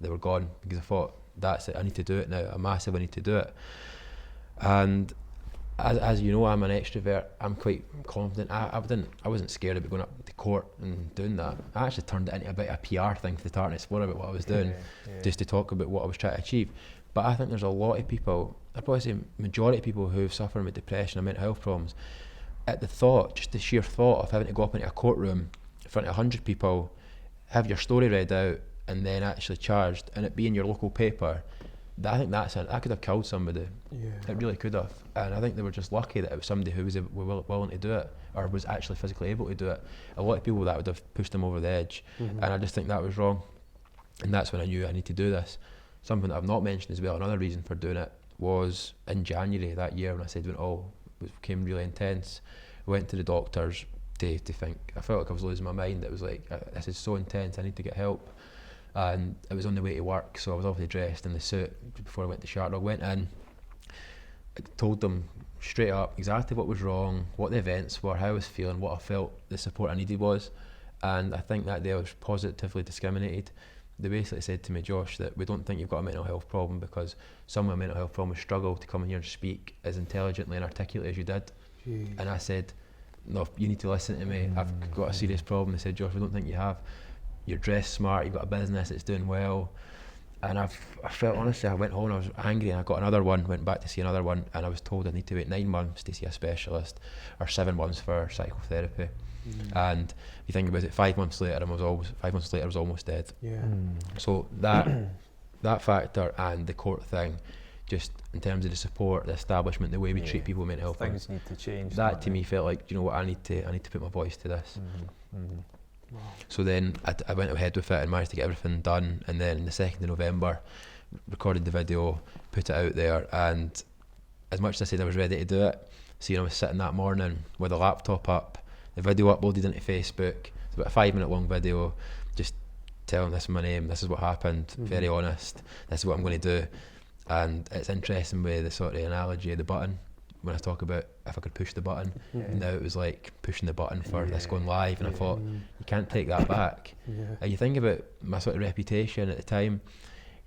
Speaker 2: they were gone, because I thought, that's it, I need to do it now. I massively need to do it. And as you know, I'm an extrovert. I'm quite confident. I wasn't scared about going up to court and doing that. I actually turned it into a bit of a PR thing for the Tartan Explorer about what I was doing, just to talk about what I was trying to achieve. But I think there's a lot of people, I'd probably say majority of people who suffer with depression and mental health problems, at the thought, just the sheer thought of having to go up into a courtroom in front of 100 people, have your story read out, and then actually charged, and it be in your local paper, I think that could have killed somebody. It really could have. And I think they were just lucky that it was somebody who was willing to do it, or was actually physically able to do it. A lot of people, that would have pushed them over the edge. And I just think that was wrong. And that's when I knew I need to do this. Something that I've not mentioned as well, another reason for doing it, was in January that year, when I said when it all became really intense. I went to the doctors to think, I felt like I was losing my mind. It was like, this is so intense, I need to get help. And it was on the way to work, so I was obviously dressed in the suit before I went to Shark Dog. Went in, I told them straight up exactly what was wrong, what the events were, how I was feeling, what I felt the support I needed was. And I think that day I was positively discriminated. They basically said to me, Josh, that we don't think you've got a mental health problem because some of my mental health problems struggle to come in here and speak as intelligently and articulately as you did. Jeez. And I said, no, you need to listen to me. I've got a serious problem. They said, Josh, we don't think you have. You're dressed smart, you've got a business that's doing well. And I felt, honestly, I went home and I was angry, and I got another one, went back to see another one, and I was told I need to wait 9 months to see a specialist, or 7 months for psychotherapy. And if you think about it, 5 months later, I was almost dead. So that factor and the court thing, just in terms of the support, the establishment, the way we treat people with mental health,
Speaker 3: things need to change.
Speaker 2: That to me felt like, you know what, I need to put my voice to this. Wow. So then I went ahead with it and managed to get everything done, and then the 2nd of November recorded the video, put it out there, and as much as I said I was ready to do it, I was sitting that morning with a laptop up, the video uploaded into Facebook. It's about a 5-minute long video, just telling this is my name, this is what happened, very honest, this is what I'm going to do. And it's interesting with the sort of analogy of the button, when I talk about if I could push the button, now it was like pushing the button for this going live, and I thought, you can't take that back. And you think about my sort of reputation at the time,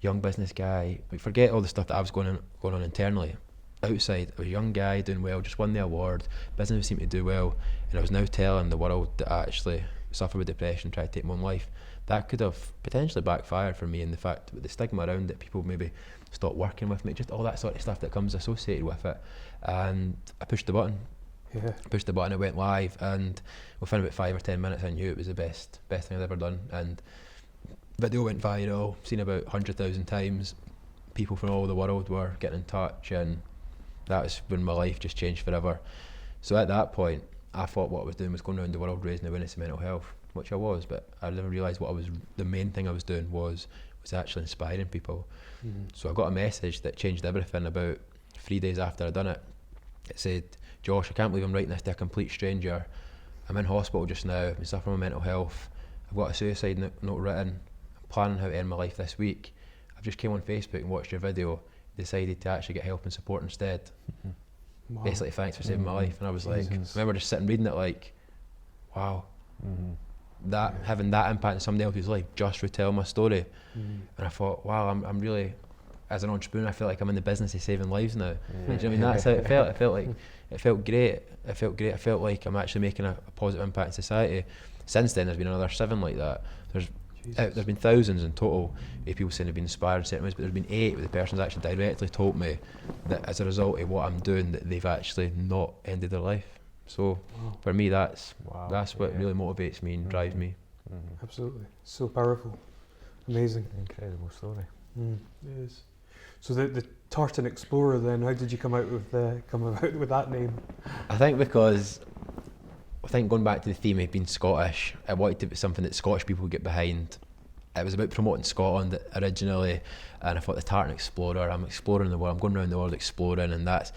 Speaker 2: young business guy, forget all the stuff that I was going on internally. Outside, I was a young guy doing well, just won the award, business seemed to do well, and I was now telling the world that I actually suffer with depression, tried to take my own life. That could have potentially backfired for me, in the fact with the stigma around it, people maybe stop working with me, just all that sort of stuff that comes associated with it. And I pushed the button. Pushed the button, it went live, and within about 5 or 10 minutes I knew it was the best thing I'd ever done. And video went viral, seen about 100,000 times. People from all over the world were getting in touch, and that's when my life just changed forever. So at that point, I thought what I was doing was going around the world raising awareness of mental health, which I was, but I never realised the main thing I was doing was actually inspiring people. So I got a message that changed everything about 3 days after I'd done it. It said, "Josh, I can't believe I'm writing this to a complete stranger. I'm in hospital just now, I've been suffering with mental health. I've got a suicide note written. I'm planning how to end my life this week. I've just came on Facebook and watched your video, decided to actually get help and support instead. Wow. Basically, thanks for saving my life." And I was like, I remember just sitting reading it like, wow, that having that impact in somebody else's life just through telling my story. And I thought, wow, I'm really, as an entrepreneur, I feel like I'm in the business of saving lives now. Do you know what I mean? That's how it felt. It felt great. I felt like I'm actually making a positive impact in society. Since then, there's been another 7 like that. There's been thousands in total of people saying they've been inspired in certain ways, but there's been 8 where the person's actually directly told me that as a result of what I'm doing, that they've actually not ended their life. So for me, that's what really motivates me and drives me.
Speaker 1: Absolutely, so powerful, amazing,
Speaker 3: incredible story.
Speaker 1: It is. So the Tartan Explorer, then, how did you come about with that name?
Speaker 2: I think because going back to the theme of being Scottish, I wanted to be something that Scottish people would get behind. It was about promoting Scotland originally, and I thought the Tartan Explorer, I'm exploring the world, I'm going around the world exploring, and that's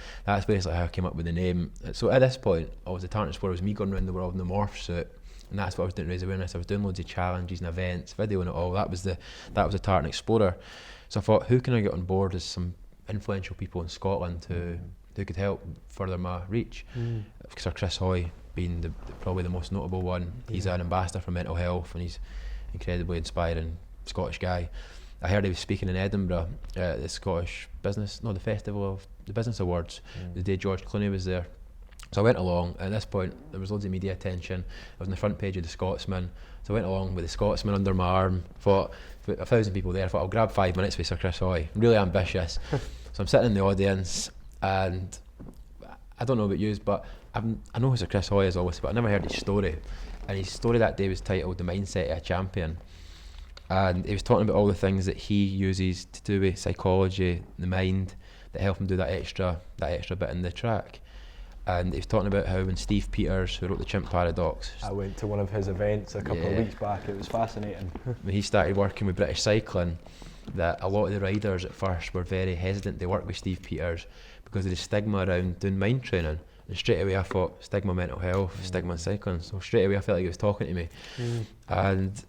Speaker 2: basically how I came up with the name. So at this point, the Tartan Explorer was me going around the world in the morph suit, and that's what I was doing to raise awareness. I was doing loads of challenges and events, videoing it all. That was the Tartan Explorer. So I thought, who can I get on board as some influential people in Scotland who could help further my reach? Sir Chris Hoy being probably the most notable one. He's an ambassador for mental health, and he's incredibly inspiring Scottish guy. I heard he was speaking in Edinburgh at the Scottish Business, the Festival of the Business Awards, the day George Clooney was there. So I went along. At this point, there was loads of media attention. I was on the front page of the Scotsman, so I went along with the Scotsman under my arm. Thought, 1,000 people there, I thought I'll grab 5 minutes with Sir Chris Hoy. I'm really ambitious. So I'm sitting in the audience, and I don't know about you, but I know who Sir Chris Hoy is obviously, but I never heard his story. And his story that day was titled "The Mindset of a Champion," and he was talking about all the things that he uses to do with psychology, the mind, that help him do that extra bit in the track. And he was talking about how when Steve Peters, who wrote the Chimp Paradox,
Speaker 3: I went to one of his events a couple of weeks back. It was fascinating.
Speaker 2: When he started working with British Cycling, that a lot of the riders at first were very hesitant to work with Steve Peters because of the stigma around doing mind training. And straight away I thought, stigma mental health, stigma cycling. So straight away I felt like he was talking to me. And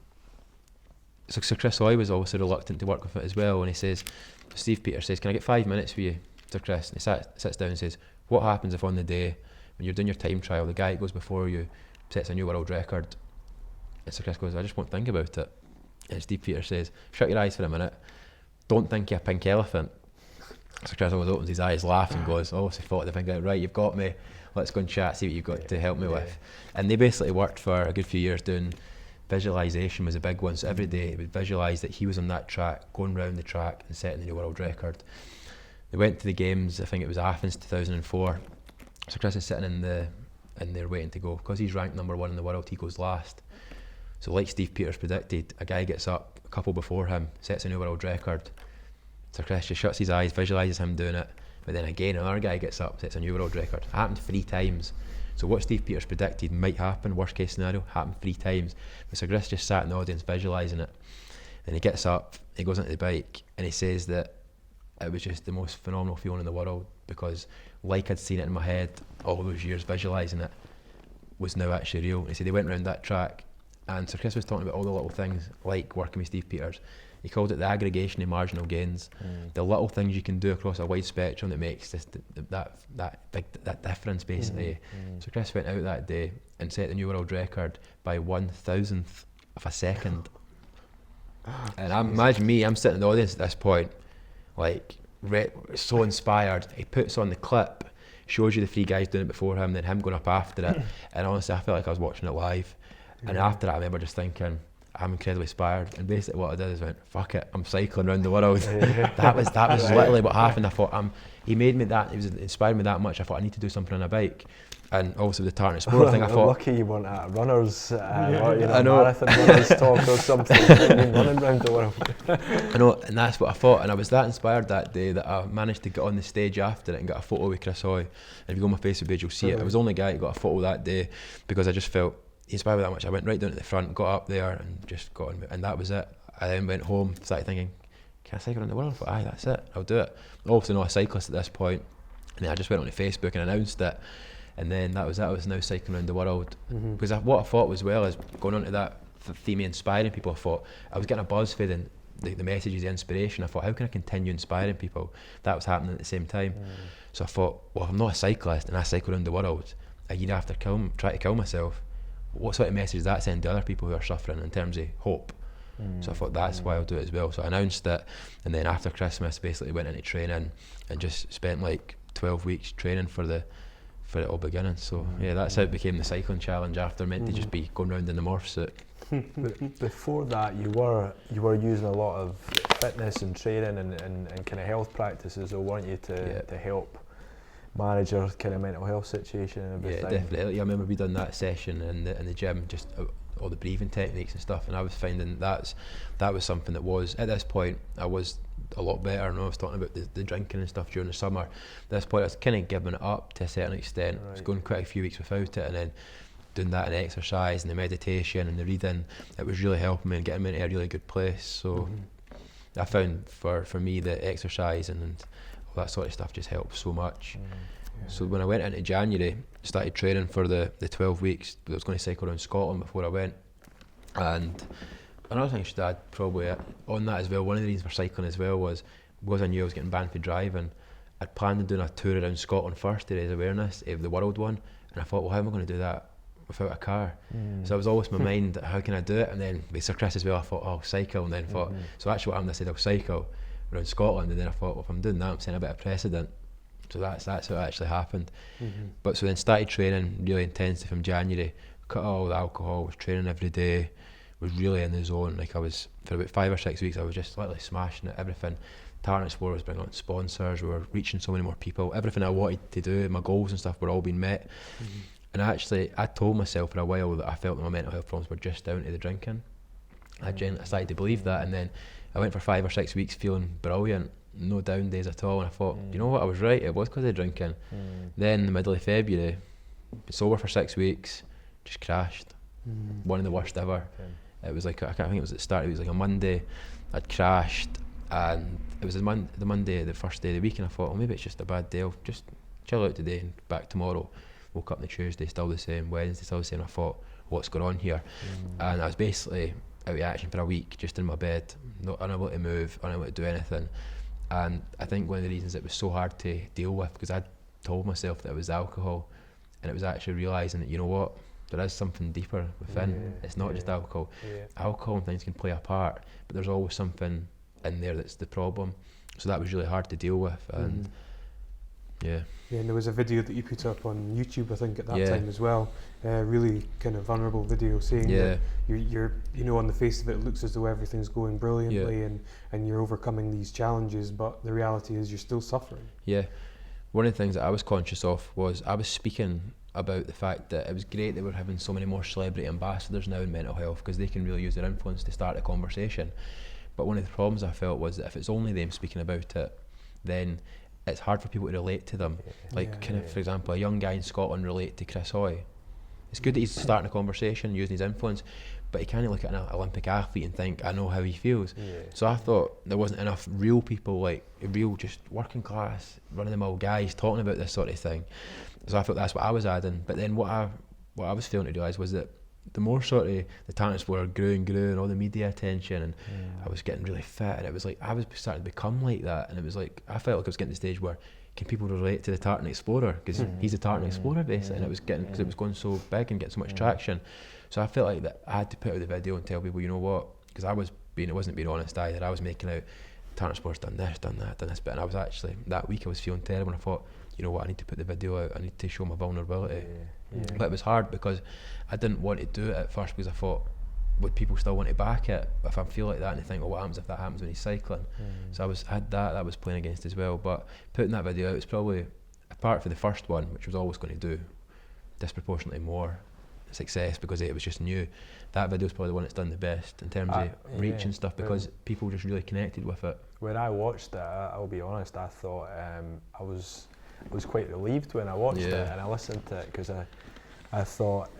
Speaker 2: so Sir Chris Hoy was also reluctant to work with it as well. And he says, Steve Peters says, "Can I get 5 minutes with you, Sir Chris?" And he sits down and says, "What happens if on the day when you're doing your time trial, the guy that goes before you sets a new world record?" And Sir Chris goes, "I just won't think about it." And Steve Peters says, "Shut your eyes for a minute. Don't think you're a pink elephant." Sir Chris always opens his eyes, laughs and goes, "Oh, so I thought the thing out, right, you've got me. Let's go and chat, see what you've got to help me with." And they basically worked for a good few years doing visualisation was a big one. So every day he would visualise that he was on that track, going round the track and setting the new world record. They went to the games, I think it was Athens 2004. So Chris is sitting in there waiting to go. Because he's ranked number 1 in the world, he goes last. So like Steve Peters predicted, a guy gets up a couple before him, sets a new world record. So Chris just shuts his eyes, visualises him doing it, but then again another guy gets up, sets a new world record. It happened 3 times. So what Steve Peters predicted might happen, worst case scenario, happened 3 times. But Sir Chris just sat in the audience visualising it. Then he gets up, he goes into the bike, and he says that it was just the most phenomenal feeling in the world because like I'd seen it in my head all those years, visualising it, was now actually real. And he said they went around that track, and Sir Chris was talking about all the little things, like working with Steve Peters. He called it the aggregation of marginal gains. The little things you can do across a wide spectrum that makes this, that difference, basically. So Chris went out that day and set the new world record by 1,000th of a second. And imagine me, I'm sitting in the audience at this point, like, so inspired. He puts on the clip, shows you the three guys doing it before him, then him going up after it. And honestly, I felt like I was watching it live. And after that, I remember just thinking, I'm incredibly inspired. And basically what I did is went, fuck it, I'm cycling around the world. That was literally what happened. I thought, he made me that, he was inspired me that much. I thought I need to do something on a bike. And also the Tartan Explorer thing, I thought,
Speaker 3: lucky you weren't at runners, marathon runners talk or something, running around the world.
Speaker 2: I know, and that's what I thought. And I was that inspired that day that I managed to get on the stage after it and get a photo with Chris Hoy. And if you go on my Facebook page, you'll see it. I was the only guy who got a photo that day because I just felt he inspired me that much. I went right down to the front, got up there and just got on, and that was it. I then went home, started thinking, can I cycle around the world? I thought, aye, that's it, I'll do it. I'm obviously not a cyclist at this point. And then I just went on to Facebook and announced it. And then that was it. I was now cycling around the world. Because what I thought was, well, is going on to that theme of inspiring people, I thought I was getting a buzz for the messages, the inspiration. I thought, how can I continue inspiring people? That was happening at the same time. So I thought, well, if I'm not a cyclist and I cycle around the world a year after try to kill myself, what sort of message does that send to other people who are suffering in terms of hope? So I thought that's why I'll do it as well. So I announced it, and then after Christmas basically went into training and just spent like 12 weeks training for it all beginning. So yeah, that's how it became the cycling challenge after meant to just be going round in the morph suit.
Speaker 3: Before that, you were using a lot of fitness and training and kind of health practices, or weren't you, to help manage your kind of mental health situation and everything?
Speaker 2: Yeah, definitely. I remember we done that session in the gym, just all the breathing techniques and stuff, and I was finding that was something that was, at this point, I was a lot better. I know I was talking about the drinking and stuff during the summer. At this point, I was kind of giving it up to a certain extent. I was going quite a few weeks without it, and then doing that and exercise and the meditation and the reading, it was really helping me and getting me into a really good place. So I found for me the exercise and all that sort of stuff just helped so much. So when I went into January, started training for the 12 weeks. I was going to cycle around Scotland before I went. And another thing I should add probably on that as well, one of the reasons for cycling as well was because I knew I was getting banned for driving, I'd planned on doing a tour around Scotland first to raise awareness of the world one, and I thought, well, how am I going to do that without a car? So I was always in my mind, how can I do it? And then with Sir Chris as well, I thought, oh, I'll cycle, and then thought, so actually what happened, I said I'll cycle around Scotland, and then I thought, well, if I'm doing that, I'm setting a bit of precedent. So that's how it actually happened. But so then started training really intensive from January, cut all the alcohol, was training every day, was really in the zone. Like I was, for about 5 or 6 weeks, I was just literally smashing it, everything. Tartan Explorer was bringing on sponsors, we were reaching so many more people, everything I wanted to do, my goals and stuff were all being met. And actually, I told myself for a while that I felt that my mental health problems were just down to the drinking. I started to believe that, and then I went for 5 or 6 weeks feeling brilliant, no down days at all, and I thought, you know what, I was right, it was because of drinking. Then in the middle of February, sober for 6 weeks, just crashed. One of the worst ever. It was like, I can't think it was at the start, it was like a Monday, I'd crashed, and it was the Monday, the first day of the week, and I thought, well, maybe it's just a bad day, I'll just chill out today and back tomorrow. Woke up on the Tuesday, still the same, Wednesday, still the same. I thought, what's going on here? And I was basically out of action for a week, just in my bed, not unable to move, unable to do anything. And I think one of the reasons it was so hard to deal with, because I told myself that it was alcohol, and it was actually realising that, you know what, there is something deeper within. It's not just alcohol. Alcohol and things can play a part, but there's always something in there that's the problem. So that was really hard to deal with, and yeah, and
Speaker 1: there was a video that you put up on YouTube, I think, at that time as well. Really kind of vulnerable video, saying that you're on the face of it, it looks as though everything's going brilliantly and you're overcoming these challenges, but the reality is you're still suffering. Yeah,
Speaker 2: one of the things that I was conscious of was I was speaking about the fact that it was great that we're having so many more celebrity ambassadors now in mental health, because they can really use their influence to start a conversation. But one of the problems I felt was that if it's only them speaking about it, then it's hard for people to relate to them. For example, a young guy in Scotland relate to Chris Hoy. it's good that he's starting a conversation, using his influence, but he can't look at an Olympic athlete and think, I know how he feels. So I thought there wasn't enough real people, like real just working class, run-of-the-mill guys talking about this sort of thing. So I thought that's what I was adding. But then what I was failing to realise was that the more sort of the Tartan Explorer grew and all the media attention, and I was getting really fit, and it was like I was starting to become like that, and it was like I felt like I was getting to the stage where can people relate to the Tartan Explorer, because he's a Tartan Explorer basically, and it was getting, because it was going so big and getting so much traction. So I felt like that I had to put out the video and tell people, you know what, because it wasn't being honest either. I was making out Tartan Explorer's done this, done that, done this bit, and I was actually, that week I was feeling terrible, and I thought, you know what, I need to put the video out, I need to show my vulnerability. But it was hard because I didn't want to do it at first, because I thought, would people still want to back it if I feel like that, and they think, oh, what happens if that happens when he's cycling? So I had that was playing against as well. But putting that video out was probably, apart from the first one, which was always going to do disproportionately more success because it was just new, that video is probably the one that's done the best in terms of reach and stuff, because people just really connected with it. When
Speaker 3: I watched it, I'll be honest, I thought I was quite relieved when I watched it and I listened to it, because I thought,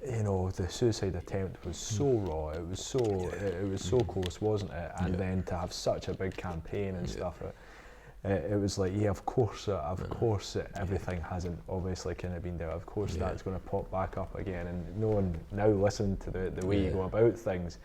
Speaker 3: you know, the suicide attempt was so raw. It was so close, wasn't it? And then to have such a big campaign and stuff, it was like, of course, everything hasn't obviously kind of been there. Of course, that's going to pop back up again. And no one now listened to the way you go about things.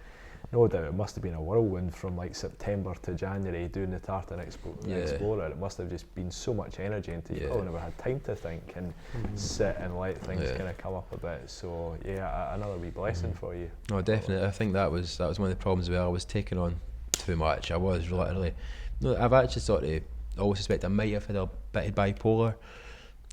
Speaker 3: No doubt it must have been a whirlwind from like September to January doing the Tartan Explorer. It must have just been so much energy, and you probably never had time to think and sit and let things kind of come up a bit. So another wee blessing for you.
Speaker 2: No, definitely. I think that was one of the problems as well. I was taking on too much. I was literally. No, I've actually sort of always suspect I might have had a bit of bipolar,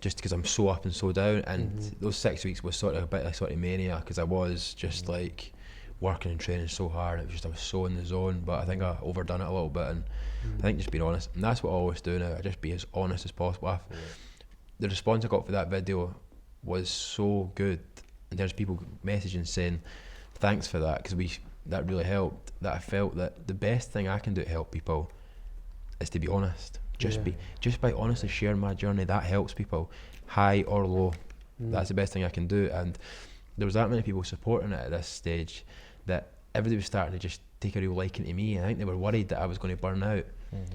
Speaker 2: just because I'm so up and so down. And those 6 weeks was sort of a bit of sort of mania, because I was just like working and training so hard. It was just, I was so in the zone, but I think I overdone it a little bit, and I think just being honest, and that's what I always do now. I just be as honest as possible. The response I got for that video was so good in terms of people messaging saying thanks for that, because that really helped. That I felt that the best thing I can do to help people is to be honest. Just by honestly sharing my journey, that helps people, high or low. That's the best thing I can do. And there was that many people supporting it at this stage that everybody was starting to just take a real liking to me. I think they were worried that I was going to burn out.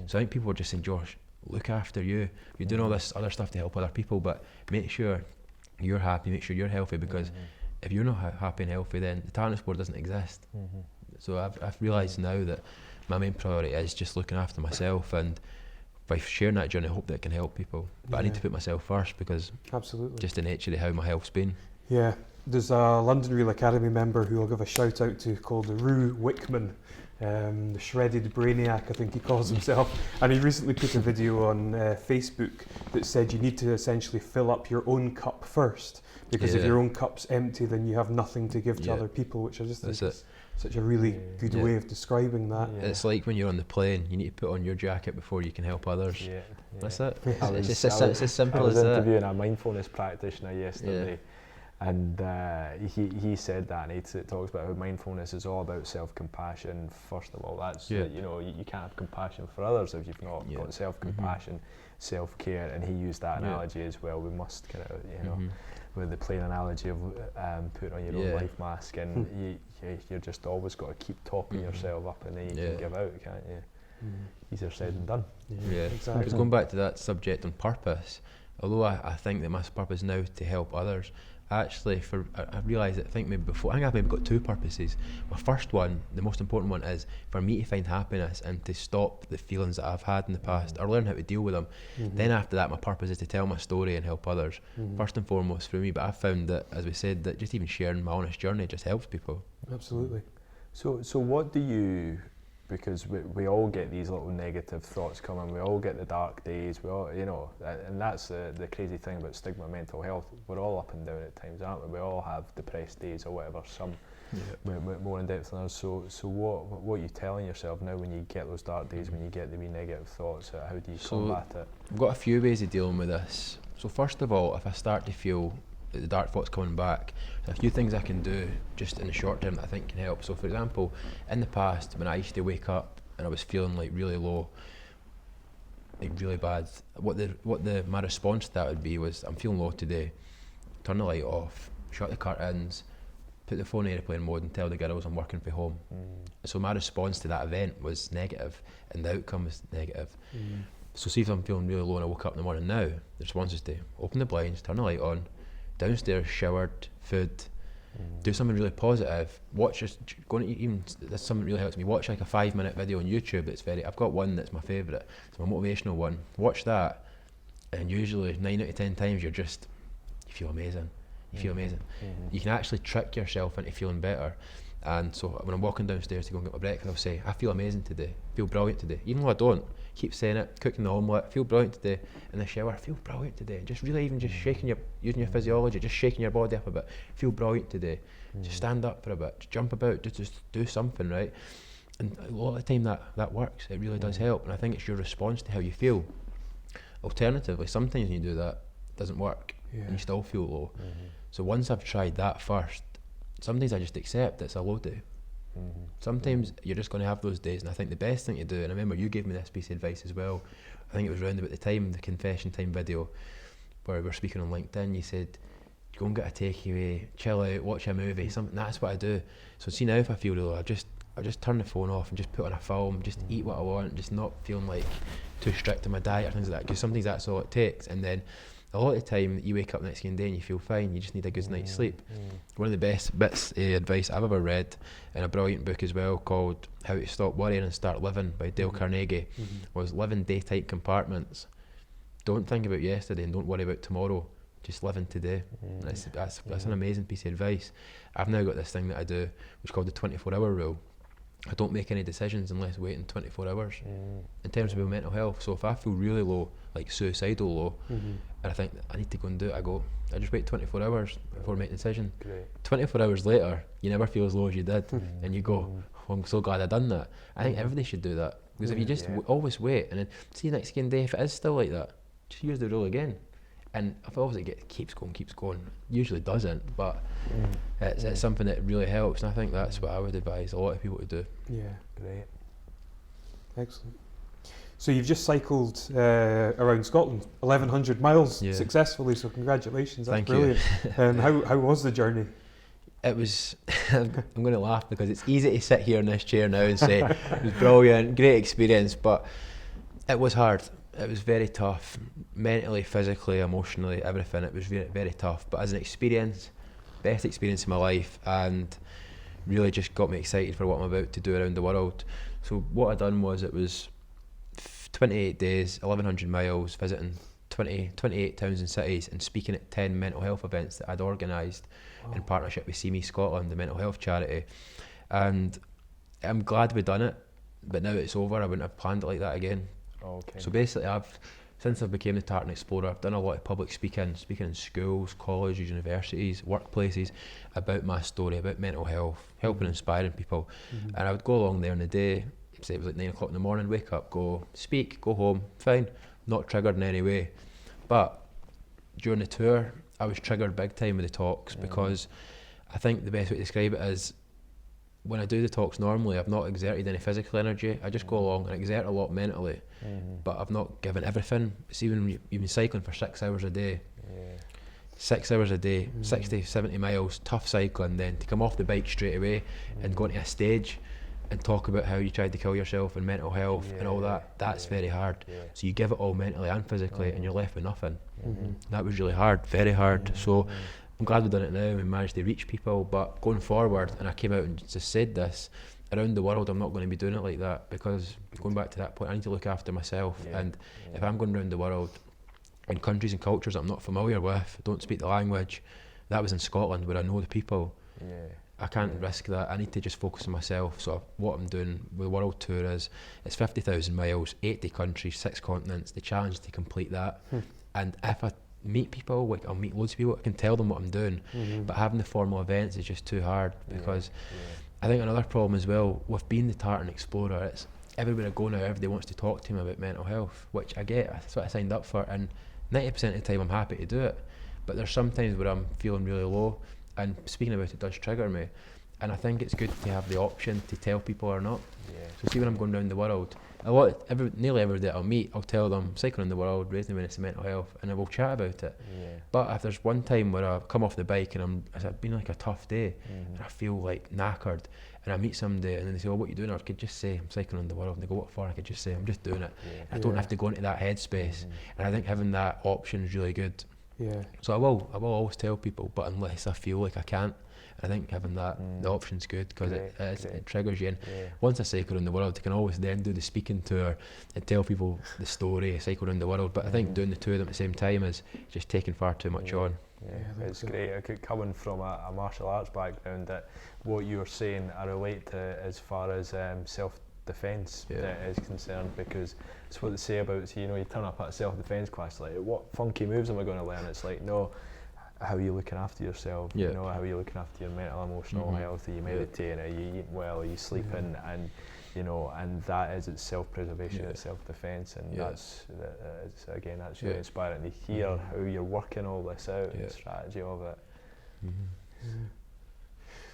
Speaker 2: So I think people were just saying, Josh, look after you. You're doing all this other stuff to help other people, but make sure you're happy, make sure you're healthy, because if you're not happy and healthy, then the Tartan Explorer doesn't exist. So I've realised now that my main priority is just looking after myself, and by sharing that journey, I hope that it can help people. But I need to put myself first, because just the nature of how my health's been.
Speaker 1: Yeah, there's a London Real Academy member who I'll give a shout out to called Rue Wickman, the shredded brainiac, I think he calls himself, and he recently put a video on Facebook that said you need to essentially fill up your own cup first, because if your own cup's empty, then you have nothing to give to other people, which I just think is such a really good way of describing that.
Speaker 2: It's like when you're on the plane, you need to put on your jacket before you can help others. That's it. It's as simple as that.
Speaker 3: I was interviewing a mindfulness practitioner yesterday, and he said that, and he talks about how mindfulness is all about self-compassion. First of all, that's you know, you can't have compassion for others if you've not got self-compassion, self-care, and he used that analogy as well. We must kind of, you know, with the plain analogy of putting on your own life mask, and you're just always got to keep topping yourself up, and then you can give out, can't you? Easier said than done.
Speaker 1: Exactly.
Speaker 2: Because going back to that subject on purpose, although I think that my purpose now to help others, actually I realised that I think I've maybe got two purposes. My first one, the most important one, is for me to find happiness and to stop the feelings that I've had in the past, or learn how to deal with them. Then after that, my purpose is to tell my story and help others, first and foremost for me. But I've found that, as we said, that just even sharing my honest journey just helps people.
Speaker 1: Absolutely.
Speaker 3: So what do you, because we all get these little negative thoughts coming, we all get the dark days, we all, you know, and that's the crazy thing about stigma mental health. We're all up and down at times, aren't we? We all have depressed days or whatever, some more in depth than others. So what are you telling yourself now when you get those dark days, when you get the wee negative thoughts? How do you combat it?
Speaker 2: I've got a few ways of dealing with this. So first of all, if I start to feel that the dark thoughts coming back, a few things I can do just in the short term that I think can help. So for example, in the past, when I used to wake up and I was feeling like really low, like really bad, my response to that would be was, I'm feeling low today, turn the light off, shut the curtains, put the phone in airplane mode and tell the girls I'm working from home. So my response to that event was negative and the outcome was negative. So see if I'm feeling really low and I woke up in the morning now, the response is to open the blinds, turn the light on, downstairs, showered, food, do something really positive, watch just, go and even, that's something that really helps me, watch like a 5-minute video on YouTube that's I've got one that's my favourite, it's my motivational one, watch that, and usually 9 out of 10 times you feel amazing. You can actually trick yourself into feeling better. And so when I'm walking downstairs to go and get my breakfast, I'll say, I feel amazing today, feel brilliant today. Even though I don't, keep saying it, cooking the omelette, feel brilliant today. In the shower, feel brilliant today. Just really even just using your physiology, just shaking your body up a bit, feel brilliant today. Just stand up for a bit, just jump about, just do something, right? And a lot of the time that works, it really does help. And I think it's your response to how you feel. Alternatively, sometimes when you do that, it doesn't work and you still feel low. So once I've tried that first, sometimes I just accept it's a low day. Sometimes you're just going to have those days, and I think the best thing to do, and I remember you gave me this piece of advice as well, I think it was round about the time, the confession time video, where we were speaking on LinkedIn, you said, go and get a takeaway, chill out, watch a movie, something. That's what I do. So see now if I feel low, I just turn the phone off and just put on a film, just eat what I want, just not feeling like too strict on my diet or things like that, because sometimes that's all it takes. And then a lot of the time you wake up the next day and you feel fine, you just need a good night's sleep. One of the best bits of advice I've ever read in a brilliant book as well called How to Stop Worrying and Start Living by Dale Carnegie was live in day-type compartments. Don't think about yesterday and don't worry about tomorrow, just live in today. That's an amazing piece of advice. I've now got this thing that I do which is called the 24-hour rule. I don't make any decisions unless waiting 24 hours in terms of my mental health. So if I feel really low, like suicidal low, and I think I need to go and do it, I just wait 24 hours before making a decision. 24 hours later, you never feel as low as you did, and you go, oh, I'm so glad I done that. I think everybody should do that, because if you just always wait, and then see next day, if it is still like that, just use the rule again. And if obviously it keeps going, usually doesn't, but it's something that really helps, and I think that's what I would advise a lot of people to do.
Speaker 1: Yeah, great. Excellent. So you've just cycled around Scotland, 1,100 miles successfully, so congratulations, that's brilliant. How was the journey?
Speaker 2: It was, I'm going to laugh because it's easy to sit here in this chair now and say it was brilliant, great experience, but it was hard. It was very tough, mentally, physically, emotionally, everything. It was very, very tough. But as an experience, best experience of my life, and really just got me excited for what I'm about to do around the world. So what I done was, it was 28 days, 1,100 miles, visiting 28 towns and cities, and speaking at 10 mental health events that I'd organised in partnership with See Me Scotland, the mental health charity. And I'm glad we've done it, but now it's over, I wouldn't have planned it like that again. So basically, since I became the Tartan Explorer, I've done a lot of public speaking in schools, colleges, universities, workplaces, about my story, about mental health, helping, inspiring people. And I would go along there in the day, say it was like 9 o'clock in the morning, wake up, go speak, go home, fine, not triggered in any way. But during the tour, I was triggered big time with the talks, because I think the best way to describe it is, when I do the talks normally, I've not exerted any physical energy. I just go along and exert a lot mentally, but I've not given everything. See, when you've been cycling for 6 hours a day, 6 hours a day, 60, 70 miles, tough cycling, then to come off the bike straight away and go into a stage and talk about how you tried to kill yourself and mental health and all that's very hard. So you give it all mentally and physically, and you're left with nothing. That was really hard, very hard. So I'm glad we've done it now and we managed to reach people, but going forward, and I came out and just said this, around the world I'm not going to be doing it like that, because going back to that point, I need to look after myself, and if I'm going around the world in countries and cultures that I'm not familiar with, don't speak the language, that was in Scotland where I know the people, I can't risk that. I need to just focus on myself. So what I'm doing with the world tour is, it's 50,000 miles, 80 countries, 6 continents, the challenge to complete that. And if I meet people, like I'll meet loads of people, I can tell them what I'm doing, but having the formal events is just too hard, because I think another problem as well with being the Tartan Explorer, it's everywhere I go now, everybody wants to talk to me about mental health, which I get, that's what I signed up for, and 90% of the time I'm happy to do it, but there's some times where I'm feeling really low, and speaking about it does trigger me, and I think it's good to have the option to tell people or not. So see when I'm going around the world, nearly every day I'll meet, I'll tell them cycling around the world, raising awareness of mental health, and I will chat about it.
Speaker 3: Yeah.
Speaker 2: But if there's one time where I come off the bike and it's been like a tough day, and I feel like knackered, and I meet somebody and then they say, "Well, what are you doing?" Or I could just say, "I'm cycling around the world." And they go, "What for?" I could just say, "I'm just doing it." I don't have to go into that headspace. And I think having that option is really good.
Speaker 1: Yeah.
Speaker 2: So I will always tell people, but unless I feel like I can't. I think having that the option's good because it triggers you. And once I cycle around the world, I can always then do the speaking tour and tell people the story, cycle around the world. But I think doing the two of them at the same time is just taking far too much on.
Speaker 3: Yeah, it's great. I could coming from a martial arts background, that what you were saying I relate to as far as self-defence is concerned, because it's what they say about, you know, you turn up at a self-defence class, like, what funky moves am I going to learn? It's like, no, how are you looking after yourself? You know, how are you looking after your mental, emotional health? Are you meditating? Are you eating well? Are you sleeping? And you know, and that is its self-preservation, it's self-defence, and that's really inspiring to hear how you're working all this out, the strategy of it.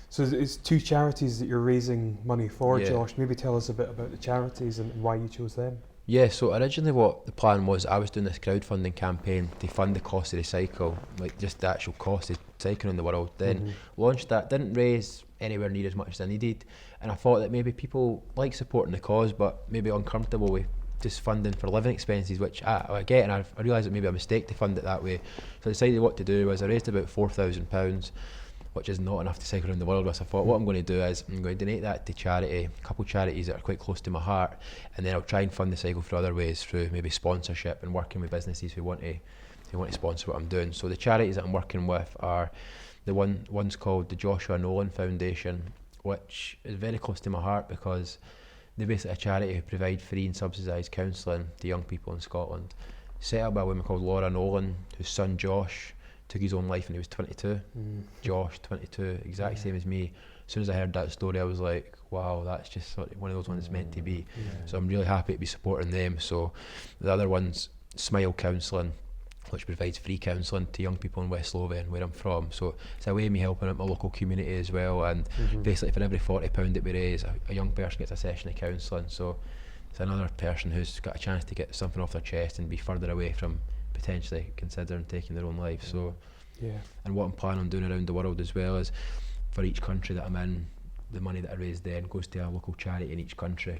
Speaker 1: So it's two charities that you're raising money for, Josh. Maybe tell us a bit about the charities and why you chose them.
Speaker 2: Yeah, so originally what the plan was, I was doing this crowdfunding campaign to fund the cost of the cycle, like just the actual cost of cycling in the world. Then launched that, didn't raise anywhere near as much as I needed, and I thought that maybe people like supporting the cause but maybe uncomfortable with just funding for living expenses, which I get, and I realised it may be a mistake to fund it that way. So I decided what to do was I raised about £4,000, which is not enough to cycle around the world with. So I thought what I'm going to do is I'm going to donate that to charity, a couple of charities that are quite close to my heart, and then I'll try and fund the cycle through other ways, through maybe sponsorship and working with businesses who want to sponsor what I'm doing. So the charities that I'm working with are one's called the Joshua Nolan Foundation, which is very close to my heart because they're basically a charity who provide free and subsidised counselling to young people in Scotland. Set up by a woman called Laura Nolan, whose son Josh took his own life when he was 22. Josh, 22, exact same as me. As soon as I heard that story, I was like, wow, that's just sort of one of those ones that's meant to be. So I'm really happy to be supporting them. So the other one's Smile Counselling, which provides free counselling to young people in West Lothian, where I'm from. So it's a way of me helping out my local community as well. And basically for every £40 that we raise, a young person gets a session of counselling. So it's another person who's got a chance to get something off their chest and be further away from potentially considering taking their own life. So and what I'm planning on doing around the world as well is, for each country that I'm in, the money that I raise then goes to a local charity in each country.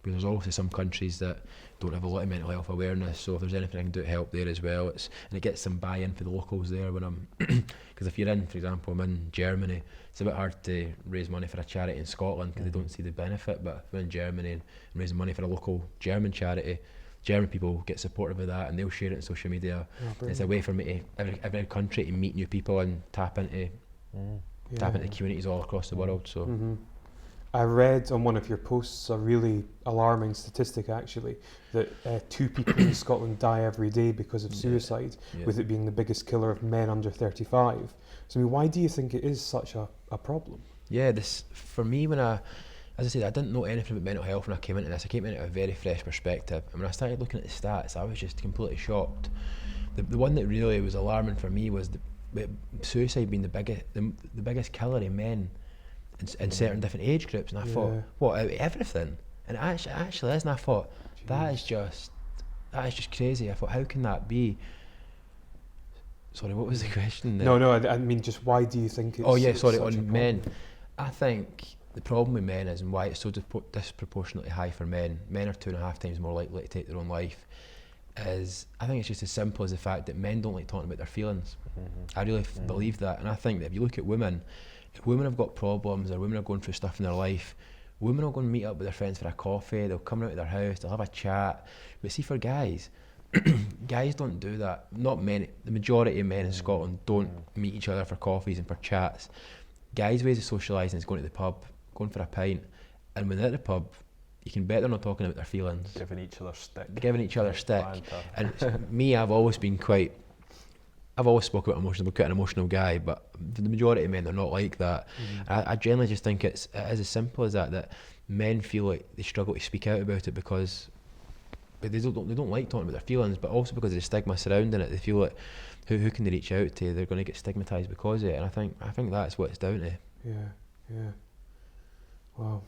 Speaker 2: Because there's obviously some countries that don't have a lot of mental health awareness, so if there's anything I can do to help there as well, and it gets some buy-in for the locals there when I'm because if you're in, for example, I'm in Germany, it's a bit hard to raise money for a charity in Scotland because they don't see the benefit, but if I'm in Germany and I'm raising money for a local German charity, German people get supportive of that and they'll share it on social media. It's a way for me to every country to meet new people and tap into communities all across the world. So
Speaker 1: I read on one of your posts a really alarming statistic actually, that 2 people in Scotland die every day because of suicide, with it being the biggest killer of men under 35. So I mean, why do you think it is such a problem? Yeah,
Speaker 2: this for me, as I said, I didn't know anything about mental health when I came into this. I came into a very fresh perspective, and when I started looking at the stats, I was just completely shocked. The one that really was alarming for me was the suicide being the biggest killer in men in certain different age groups, and I thought, what, out of everything? And it actually is, and I thought, that is just crazy. I thought, how can that be? Sorry, what was the question there?
Speaker 1: No, I mean, just why do you think it's
Speaker 2: on men. I think the problem with men is, and why it's so disproportionately high for men are 2.5 times more likely to take their own life, is I think it's just as simple as the fact that men don't like talking about their feelings. I really believe that, and I think that if you look at women, if women have got problems or women are going through stuff in their life, women will go and meet up with their friends for a coffee, they'll come out of their house, they'll have a chat. But see, for guys, guys don't do that. Not many. The majority of men in Scotland don't meet each other for coffees and for chats. Guys' ways of socialising is going to the pub, going for a pint, and when they're at the pub, you can bet they're not talking about their feelings.
Speaker 3: Giving each other stick.
Speaker 2: And me, I've always spoken about emotions. I'm quite an emotional guy, but the majority of men are not like that. I generally just think it is as simple as that men feel like they struggle to speak out about it because they don't like talking about their feelings, but also because of the stigma surrounding it. They feel like who can they reach out to? They're going to get stigmatised because of it, and I think that's what it's down to.
Speaker 1: Yeah. Wow.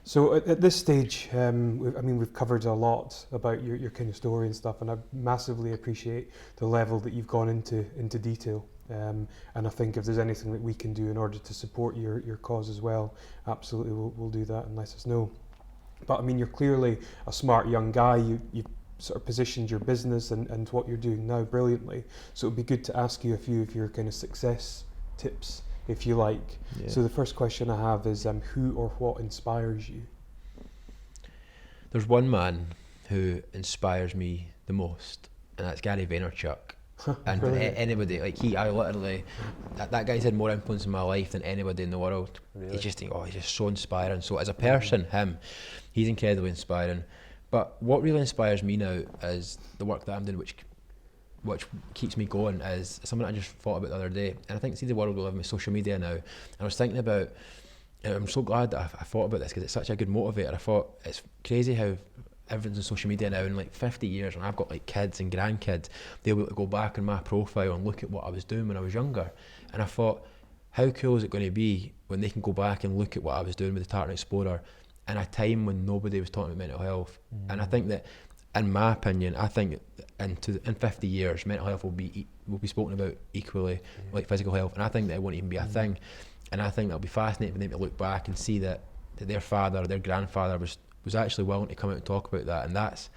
Speaker 1: So at this stage, we've covered a lot about your kind of story and stuff, and I massively appreciate the level that you've gone into detail. And I think if there's anything that we can do in order to support your cause as well, absolutely we'll do that and let us know. But I mean, you're clearly a smart young guy. You've sort of positioned your business and what you're doing now brilliantly. So it'd be good to ask you a few of your kind of success tips, if you like. Yeah. So the first question I have is, who or what inspires you?
Speaker 2: There's one man who inspires me the most, and that's Gary Vaynerchuk. And anybody, like I literally, that guy's had more influence in my life than anybody in the world. Really? He's just so inspiring. So as a person, he's incredibly inspiring. But what really inspires me now is the work that I'm doing, which keeps me going, is something I just thought about the other day. And I think, see, the world we live in with social media now, and I was thinking about, I'm so glad that I thought about this because it's such a good motivator. I thought it's crazy how everything's on social media now. In like 50 years, and I've got like kids and grandkids, they'll be able to go back on my profile and look at what I was doing when I was younger. And I thought, how cool is it going to be when they can go back and look at what I was doing with the Tartan Explorer in a time when nobody was talking about mental health. And I think that, in my opinion, I think in 50 years mental health will be spoken about equally like physical health, and I think that it won't even be a thing. And I think that'll be fascinating for them to look back and see that their father or their grandfather was actually willing to come out and talk about that. And that's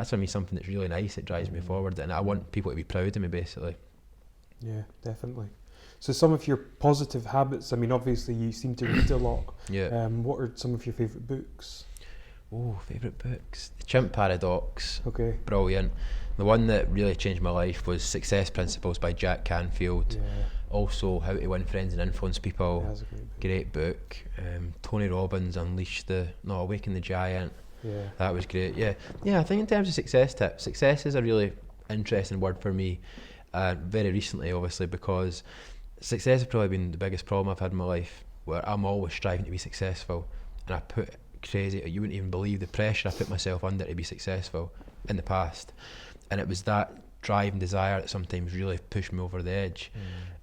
Speaker 2: for me something that's really nice. It drives me forward, and I want people to be proud of me, basically.
Speaker 1: Yeah, definitely. So some of your positive habits, I mean, obviously you seem to read a lot.
Speaker 2: Yeah.
Speaker 1: What are some of your favourite books?
Speaker 2: Oh, favourite books. The Chimp Paradox.
Speaker 1: Okay.
Speaker 2: Brilliant. The one that really changed my life was Success Principles by Jack Canfield.
Speaker 1: Yeah.
Speaker 2: Also, How to Win Friends and Influence People.
Speaker 1: Yeah, that's a great book.
Speaker 2: Great book. Tony Robbins, Awaken the Giant.
Speaker 1: Yeah.
Speaker 2: That was great. Yeah. I think in terms of success tips, success is a really interesting word for me. Very recently, obviously, because success has probably been the biggest problem I've had in my life, where I'm always striving to be successful, and I put crazy, you wouldn't even believe the pressure I put myself under to be successful in the past. And it was that drive and desire that sometimes really pushed me over the edge.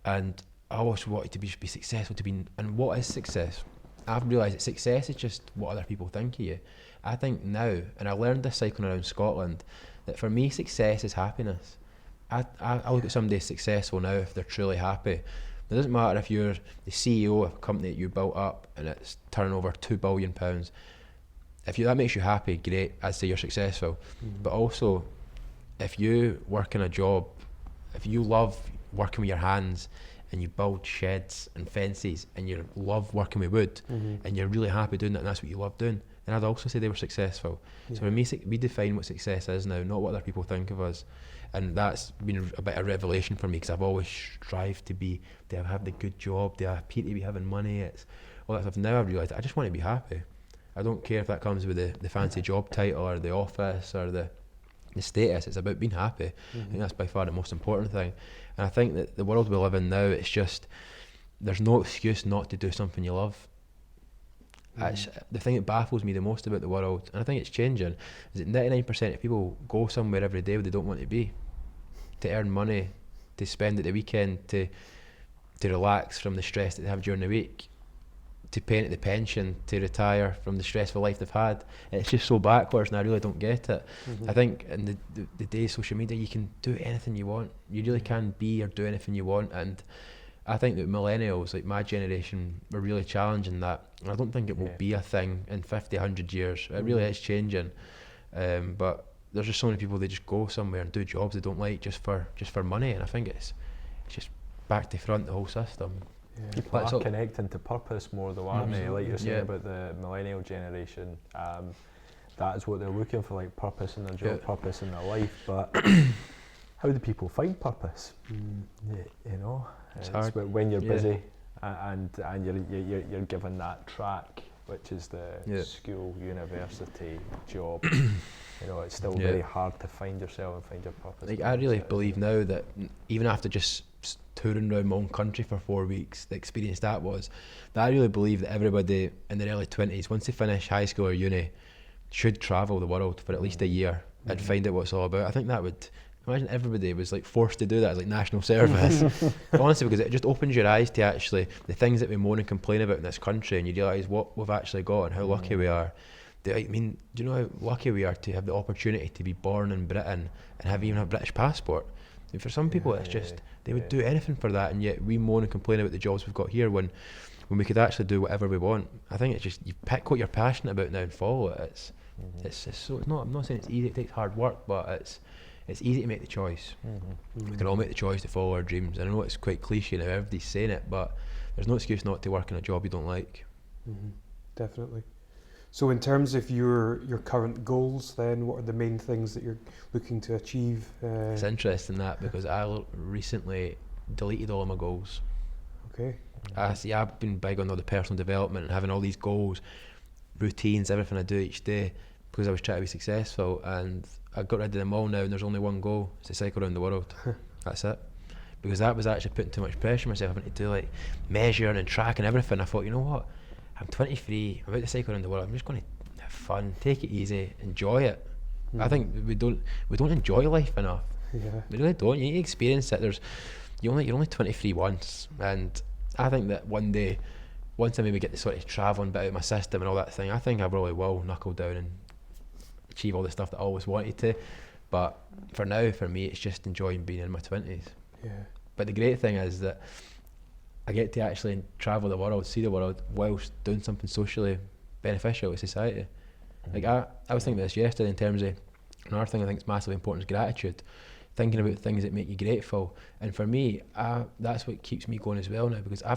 Speaker 2: And I always wanted to be successful, and what is success? I've realised that success is just what other people think of you. I think now, and I learned this cycling around Scotland, that for me success is happiness. I look at somebody successful now if they're truly happy. It doesn't matter if you're the CEO of a company that you built up and it's turning over £2 billion. If that makes you happy, great, I'd say you're successful. But also, if you work in a job, if you love working with your hands and you build sheds and fences and you love working with wood and you're really happy doing that and that's what you love doing, then I'd also say they were successful. Yeah. So for me, we define what success is now, not what other people think of us. And that's been a bit of a revelation for me, because I've always strived to have the good job, to appear to be having money, it's all that stuff. Now I've realised I just want to be happy. I don't care if that comes with the fancy job title or the office or the status. It's about being happy. I think that's by far the most important thing. And I think that the world we live in now, it's just, there's no excuse not to do something you love. The thing that baffles me the most about the world, and I think it's changing, is that 99% of people go somewhere every day where they don't want to be, to earn money, to spend at the weekend, to relax from the stress that they have during the week, to pay into the pension, to retire from the stressful life they've had. It's just so backwards, and I really don't get it. I think in the day of social media, you can do anything you want. You really can be or do anything you want, and I think that millennials, like my generation, were really challenging that. And I don't think it will be a thing in 50, 100 years. It really is changing. But there's just so many people, they just go somewhere and do jobs they don't like just for money. And I think it's just back to front, the whole system.
Speaker 3: Yeah. People are connecting to purpose more though, aren't they? Like you're saying about the millennial generation. That is what they're looking for, like purpose in their job, purpose in their life. But how do people find purpose? You know, it's hard when you're busy and you're given that track, which is the school, university, job. You know, it's still very hard to find yourself and find your purpose.
Speaker 2: Like I really believe now that even after just touring around my own country for 4 weeks, the experience that I really believe that everybody in their early 20s, once they finish high school or uni, should travel the world for at least a year and find out what it's all about. I think that would Imagine everybody was like forced to do that as like national service. Honestly, because it just opens your eyes to actually the things that we moan and complain about in this country, and you realise what we've actually got and how lucky we are. I mean, do you know how lucky we are to have the opportunity to be born in Britain and have even a British passport? And for some people, it's just they would do anything for that, and yet we moan and complain about the jobs we've got here when we could actually do whatever we want. I think it's just you pick what you're passionate about now and follow it. It's so it's not. I'm not saying it's easy. It takes hard work, but it's easy to make the choice. We can all make the choice to follow our dreams. And I know it's quite cliche now, everybody's saying it, but there's no excuse not to work in a job you don't like.
Speaker 1: Definitely. So in terms of your current goals then, what are the main things that you're looking to achieve?
Speaker 2: It's interesting that because I recently deleted all of my goals.
Speaker 1: Okay.
Speaker 2: I've been big on all the personal development and having all these goals, routines, everything I do each day because I was trying to be successful, and I got rid of them all now, and there's only one goal: it's to cycle around the world. That's it. Because that was actually putting too much pressure on myself, having to do like measuring and tracking everything. I thought, you know what? I'm 23. I'm about to cycle around the world. I'm just going to have fun, take it easy, enjoy it. I think we don't enjoy life enough. We really don't. You need to experience it. You're only 23 once, and I think that one day, once I maybe get the sort of travelling bit out of my system and all that thing, I think I probably will knuckle down and achieve all the stuff that I always wanted to. But for now, for me, it's just enjoying being in my 20s. But the great thing is that I get to actually travel the world, see the world, whilst doing something socially beneficial to society. Like I was thinking about this yesterday in terms of another thing I think is massively important is gratitude. Thinking about things that make you grateful. And for me, that's what keeps me going as well now, because I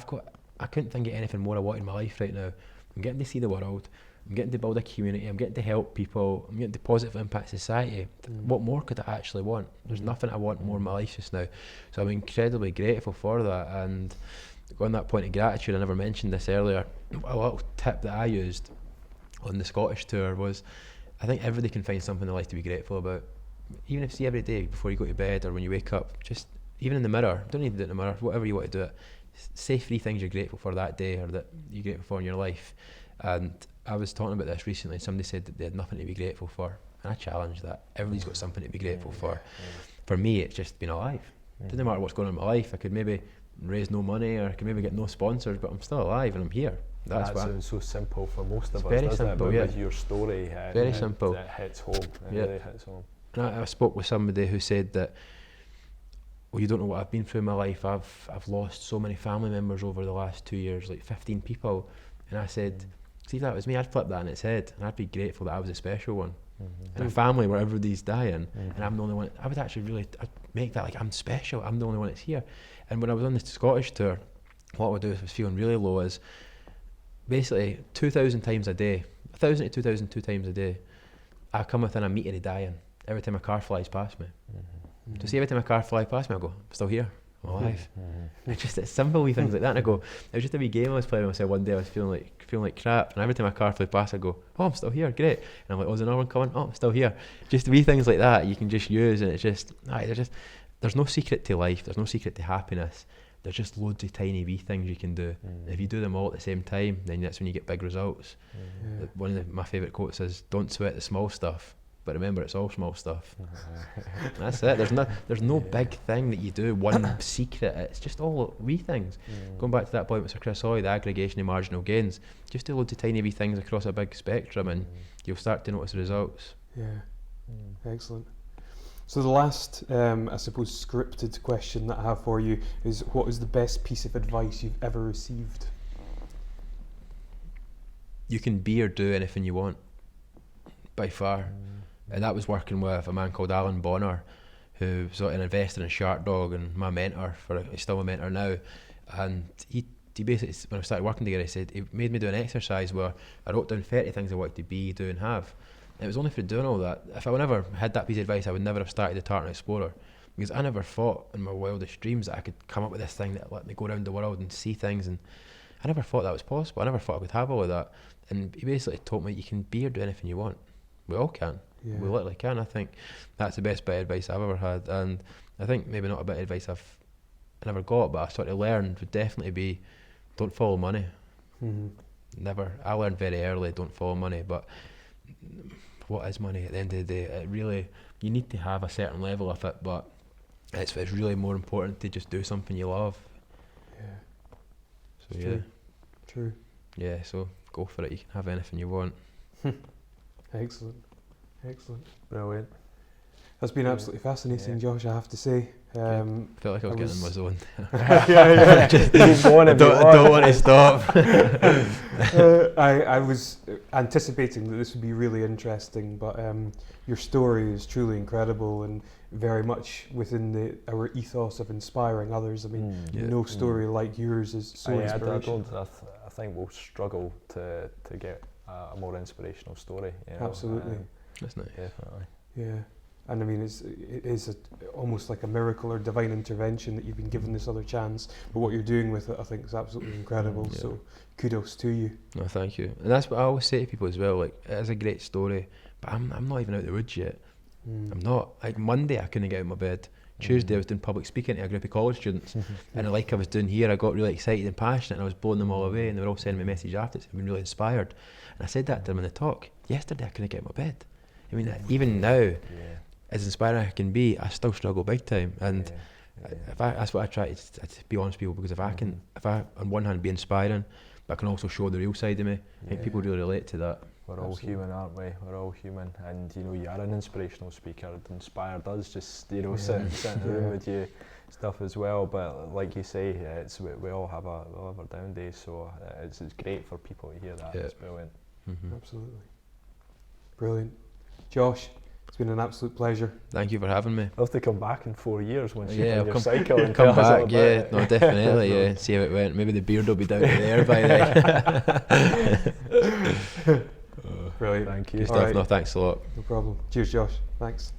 Speaker 2: couldn't think of anything more I want in my life right now. I'm getting to see the world, I'm getting to build a community, I'm getting to help people, I'm getting to positive impact society. What more could I actually want? There's nothing I want more in my life just now. So I'm incredibly grateful for that. And on that point of gratitude, I never mentioned this earlier, a little tip that I used on the Scottish tour was, I think everybody can find something they like to be grateful about. Even if, see, every day before you go to bed or when you wake up, just even in the mirror, don't need to do it in the mirror, whatever you want to do it, say 3 things you're grateful for that day or that you're grateful for in your life. And I was talking about this recently, and somebody said that they had nothing to be grateful for, and I challenged that. Everybody's got something to be grateful for. For me, it's just being alive. It doesn't matter what's going on in my life. I could maybe raise no money, or I could maybe get no sponsors, but I'm still alive and I'm here. That sounds so simple for most of us, doesn't simple, it? But with your story, very simple. It hits home. It really hits home. And I spoke with somebody who said that, well, you don't know what I've been through in my life. I've lost so many family members over the last 2 years, like 15 people. And I said, see, if that was me, I'd flip that on its head, and I'd be grateful that I was a special one. In a family where everybody's dying, and I'm the only one, I would actually I'd make that like I'm special, I'm the only one that's here. And when I was on the Scottish tour, what I would do if I was feeling really low is basically 2,000 times a day, 1,000 to 2,002 times a day, I come within a metre of dying every time a car flies past me. To see every time a car flies past me, I go, I'm still here, I'm alive. It's simple wee things like that. And I go, it was just a wee game I was playing with myself one day. I was feeling like crap, and every time a car flew past, I go, oh, I'm still here, great. And I'm like, oh, there's another one coming, oh, I'm still here. Just wee things like that you can just use, and it's just, there's no secret to life, there's no secret to happiness. There's just loads of tiny wee things you can do. If you do them all at the same time, then that's when you get big results. One of my favourite quotes is, don't sweat the small stuff, but remember, it's all small stuff. That's it. There's no big thing that you do, one secret. It's just all wee things. Going back to that point with Sir Chris Hoy, the aggregation of marginal gains, just do loads of tiny wee things across a big spectrum, and you'll start to notice the results.
Speaker 1: Excellent. So the last, I suppose, scripted question that I have for you is, what is the best piece of advice you've ever received?
Speaker 2: You can be or do anything you want, by far. And that was working with a man called Alan Bonner, who was an investor in Shark Dog and my mentor, he's still my mentor now. And he basically, when I started working together, he said, he made me do an exercise where I wrote down 30 things I wanted to be, do and have. And it was only for doing all that. If I would never had that piece of advice, I would never have started the Tartan Explorer, because I never thought in my wildest dreams that I could come up with this thing that let me go around the world and see things, and I never thought that was possible. I never thought I could have all of that. And he basically told me, you can be or do anything you want. We all can. We literally can. I think that's the best bit of advice I've ever had. And I think maybe not a bit of advice I never got, but I sort of learned would definitely be, don't follow money. Never. I learned very early, don't follow money. But what is money at the end of the day? It really, you need to have a certain level of it, but it's really more important to just do something you love.
Speaker 1: Yeah.
Speaker 2: So
Speaker 1: True. True.
Speaker 2: Yeah, so go for it. You can have anything you want.
Speaker 1: Excellent. Excellent.
Speaker 3: Brilliant.
Speaker 1: That's been absolutely fascinating, Josh, I have to say.
Speaker 2: I felt like I was getting in my zone. Don't want to stop.
Speaker 1: I was anticipating that this would be really interesting, but your story is truly incredible and very much within our ethos of inspiring others. I mean, no story like yours is so inspirational.
Speaker 3: I think we'll struggle to get a more inspirational story. You know?
Speaker 1: Absolutely.
Speaker 2: That's nice.
Speaker 3: Definitely.
Speaker 1: Yeah. And I mean, it is almost like a miracle or divine intervention that you've been given this other chance. But what you're doing with it, I think, is absolutely incredible.
Speaker 2: Yeah.
Speaker 1: So kudos to you.
Speaker 2: No, thank you. And that's what I always say to people as well. Like, it is a great story, but I'm not even out of the woods yet. I'm not. Like Monday, I couldn't get out of my bed. Tuesday, I was doing public speaking to a group of college students, and like I was doing here, I got really excited and passionate, and I was blowing them all away, and they were all sending me messages after it. I've been really inspired, and I said that to them in the talk. Yesterday, I couldn't get out of my bed. I mean, even now. As inspiring as I can be, I still struggle big time, and that's what I try to be honest with people, because if I on one hand be inspiring, but I can also show the real side of me, I think people really relate to that.
Speaker 3: We're all human, aren't we? We're all human, and you know, you are an inspirational speaker. It inspired us, just you know, sit in the room with you, stuff as well. But like you say, we all have our down days, so it's great for people to hear that. It's brilliant.
Speaker 1: Absolutely, brilliant, Josh. It's been an absolute pleasure.
Speaker 2: Thank you for having me.
Speaker 3: I'll have to come back in 4 years once you've done your
Speaker 2: come,
Speaker 3: cycle and
Speaker 2: come back.
Speaker 3: No,
Speaker 2: Definitely. See how it went. Maybe the beard will be down to there by then.
Speaker 1: Brilliant.
Speaker 3: Thank you.
Speaker 2: Good stuff. Right. No, thanks a lot.
Speaker 1: No problem. Cheers, Josh. Thanks.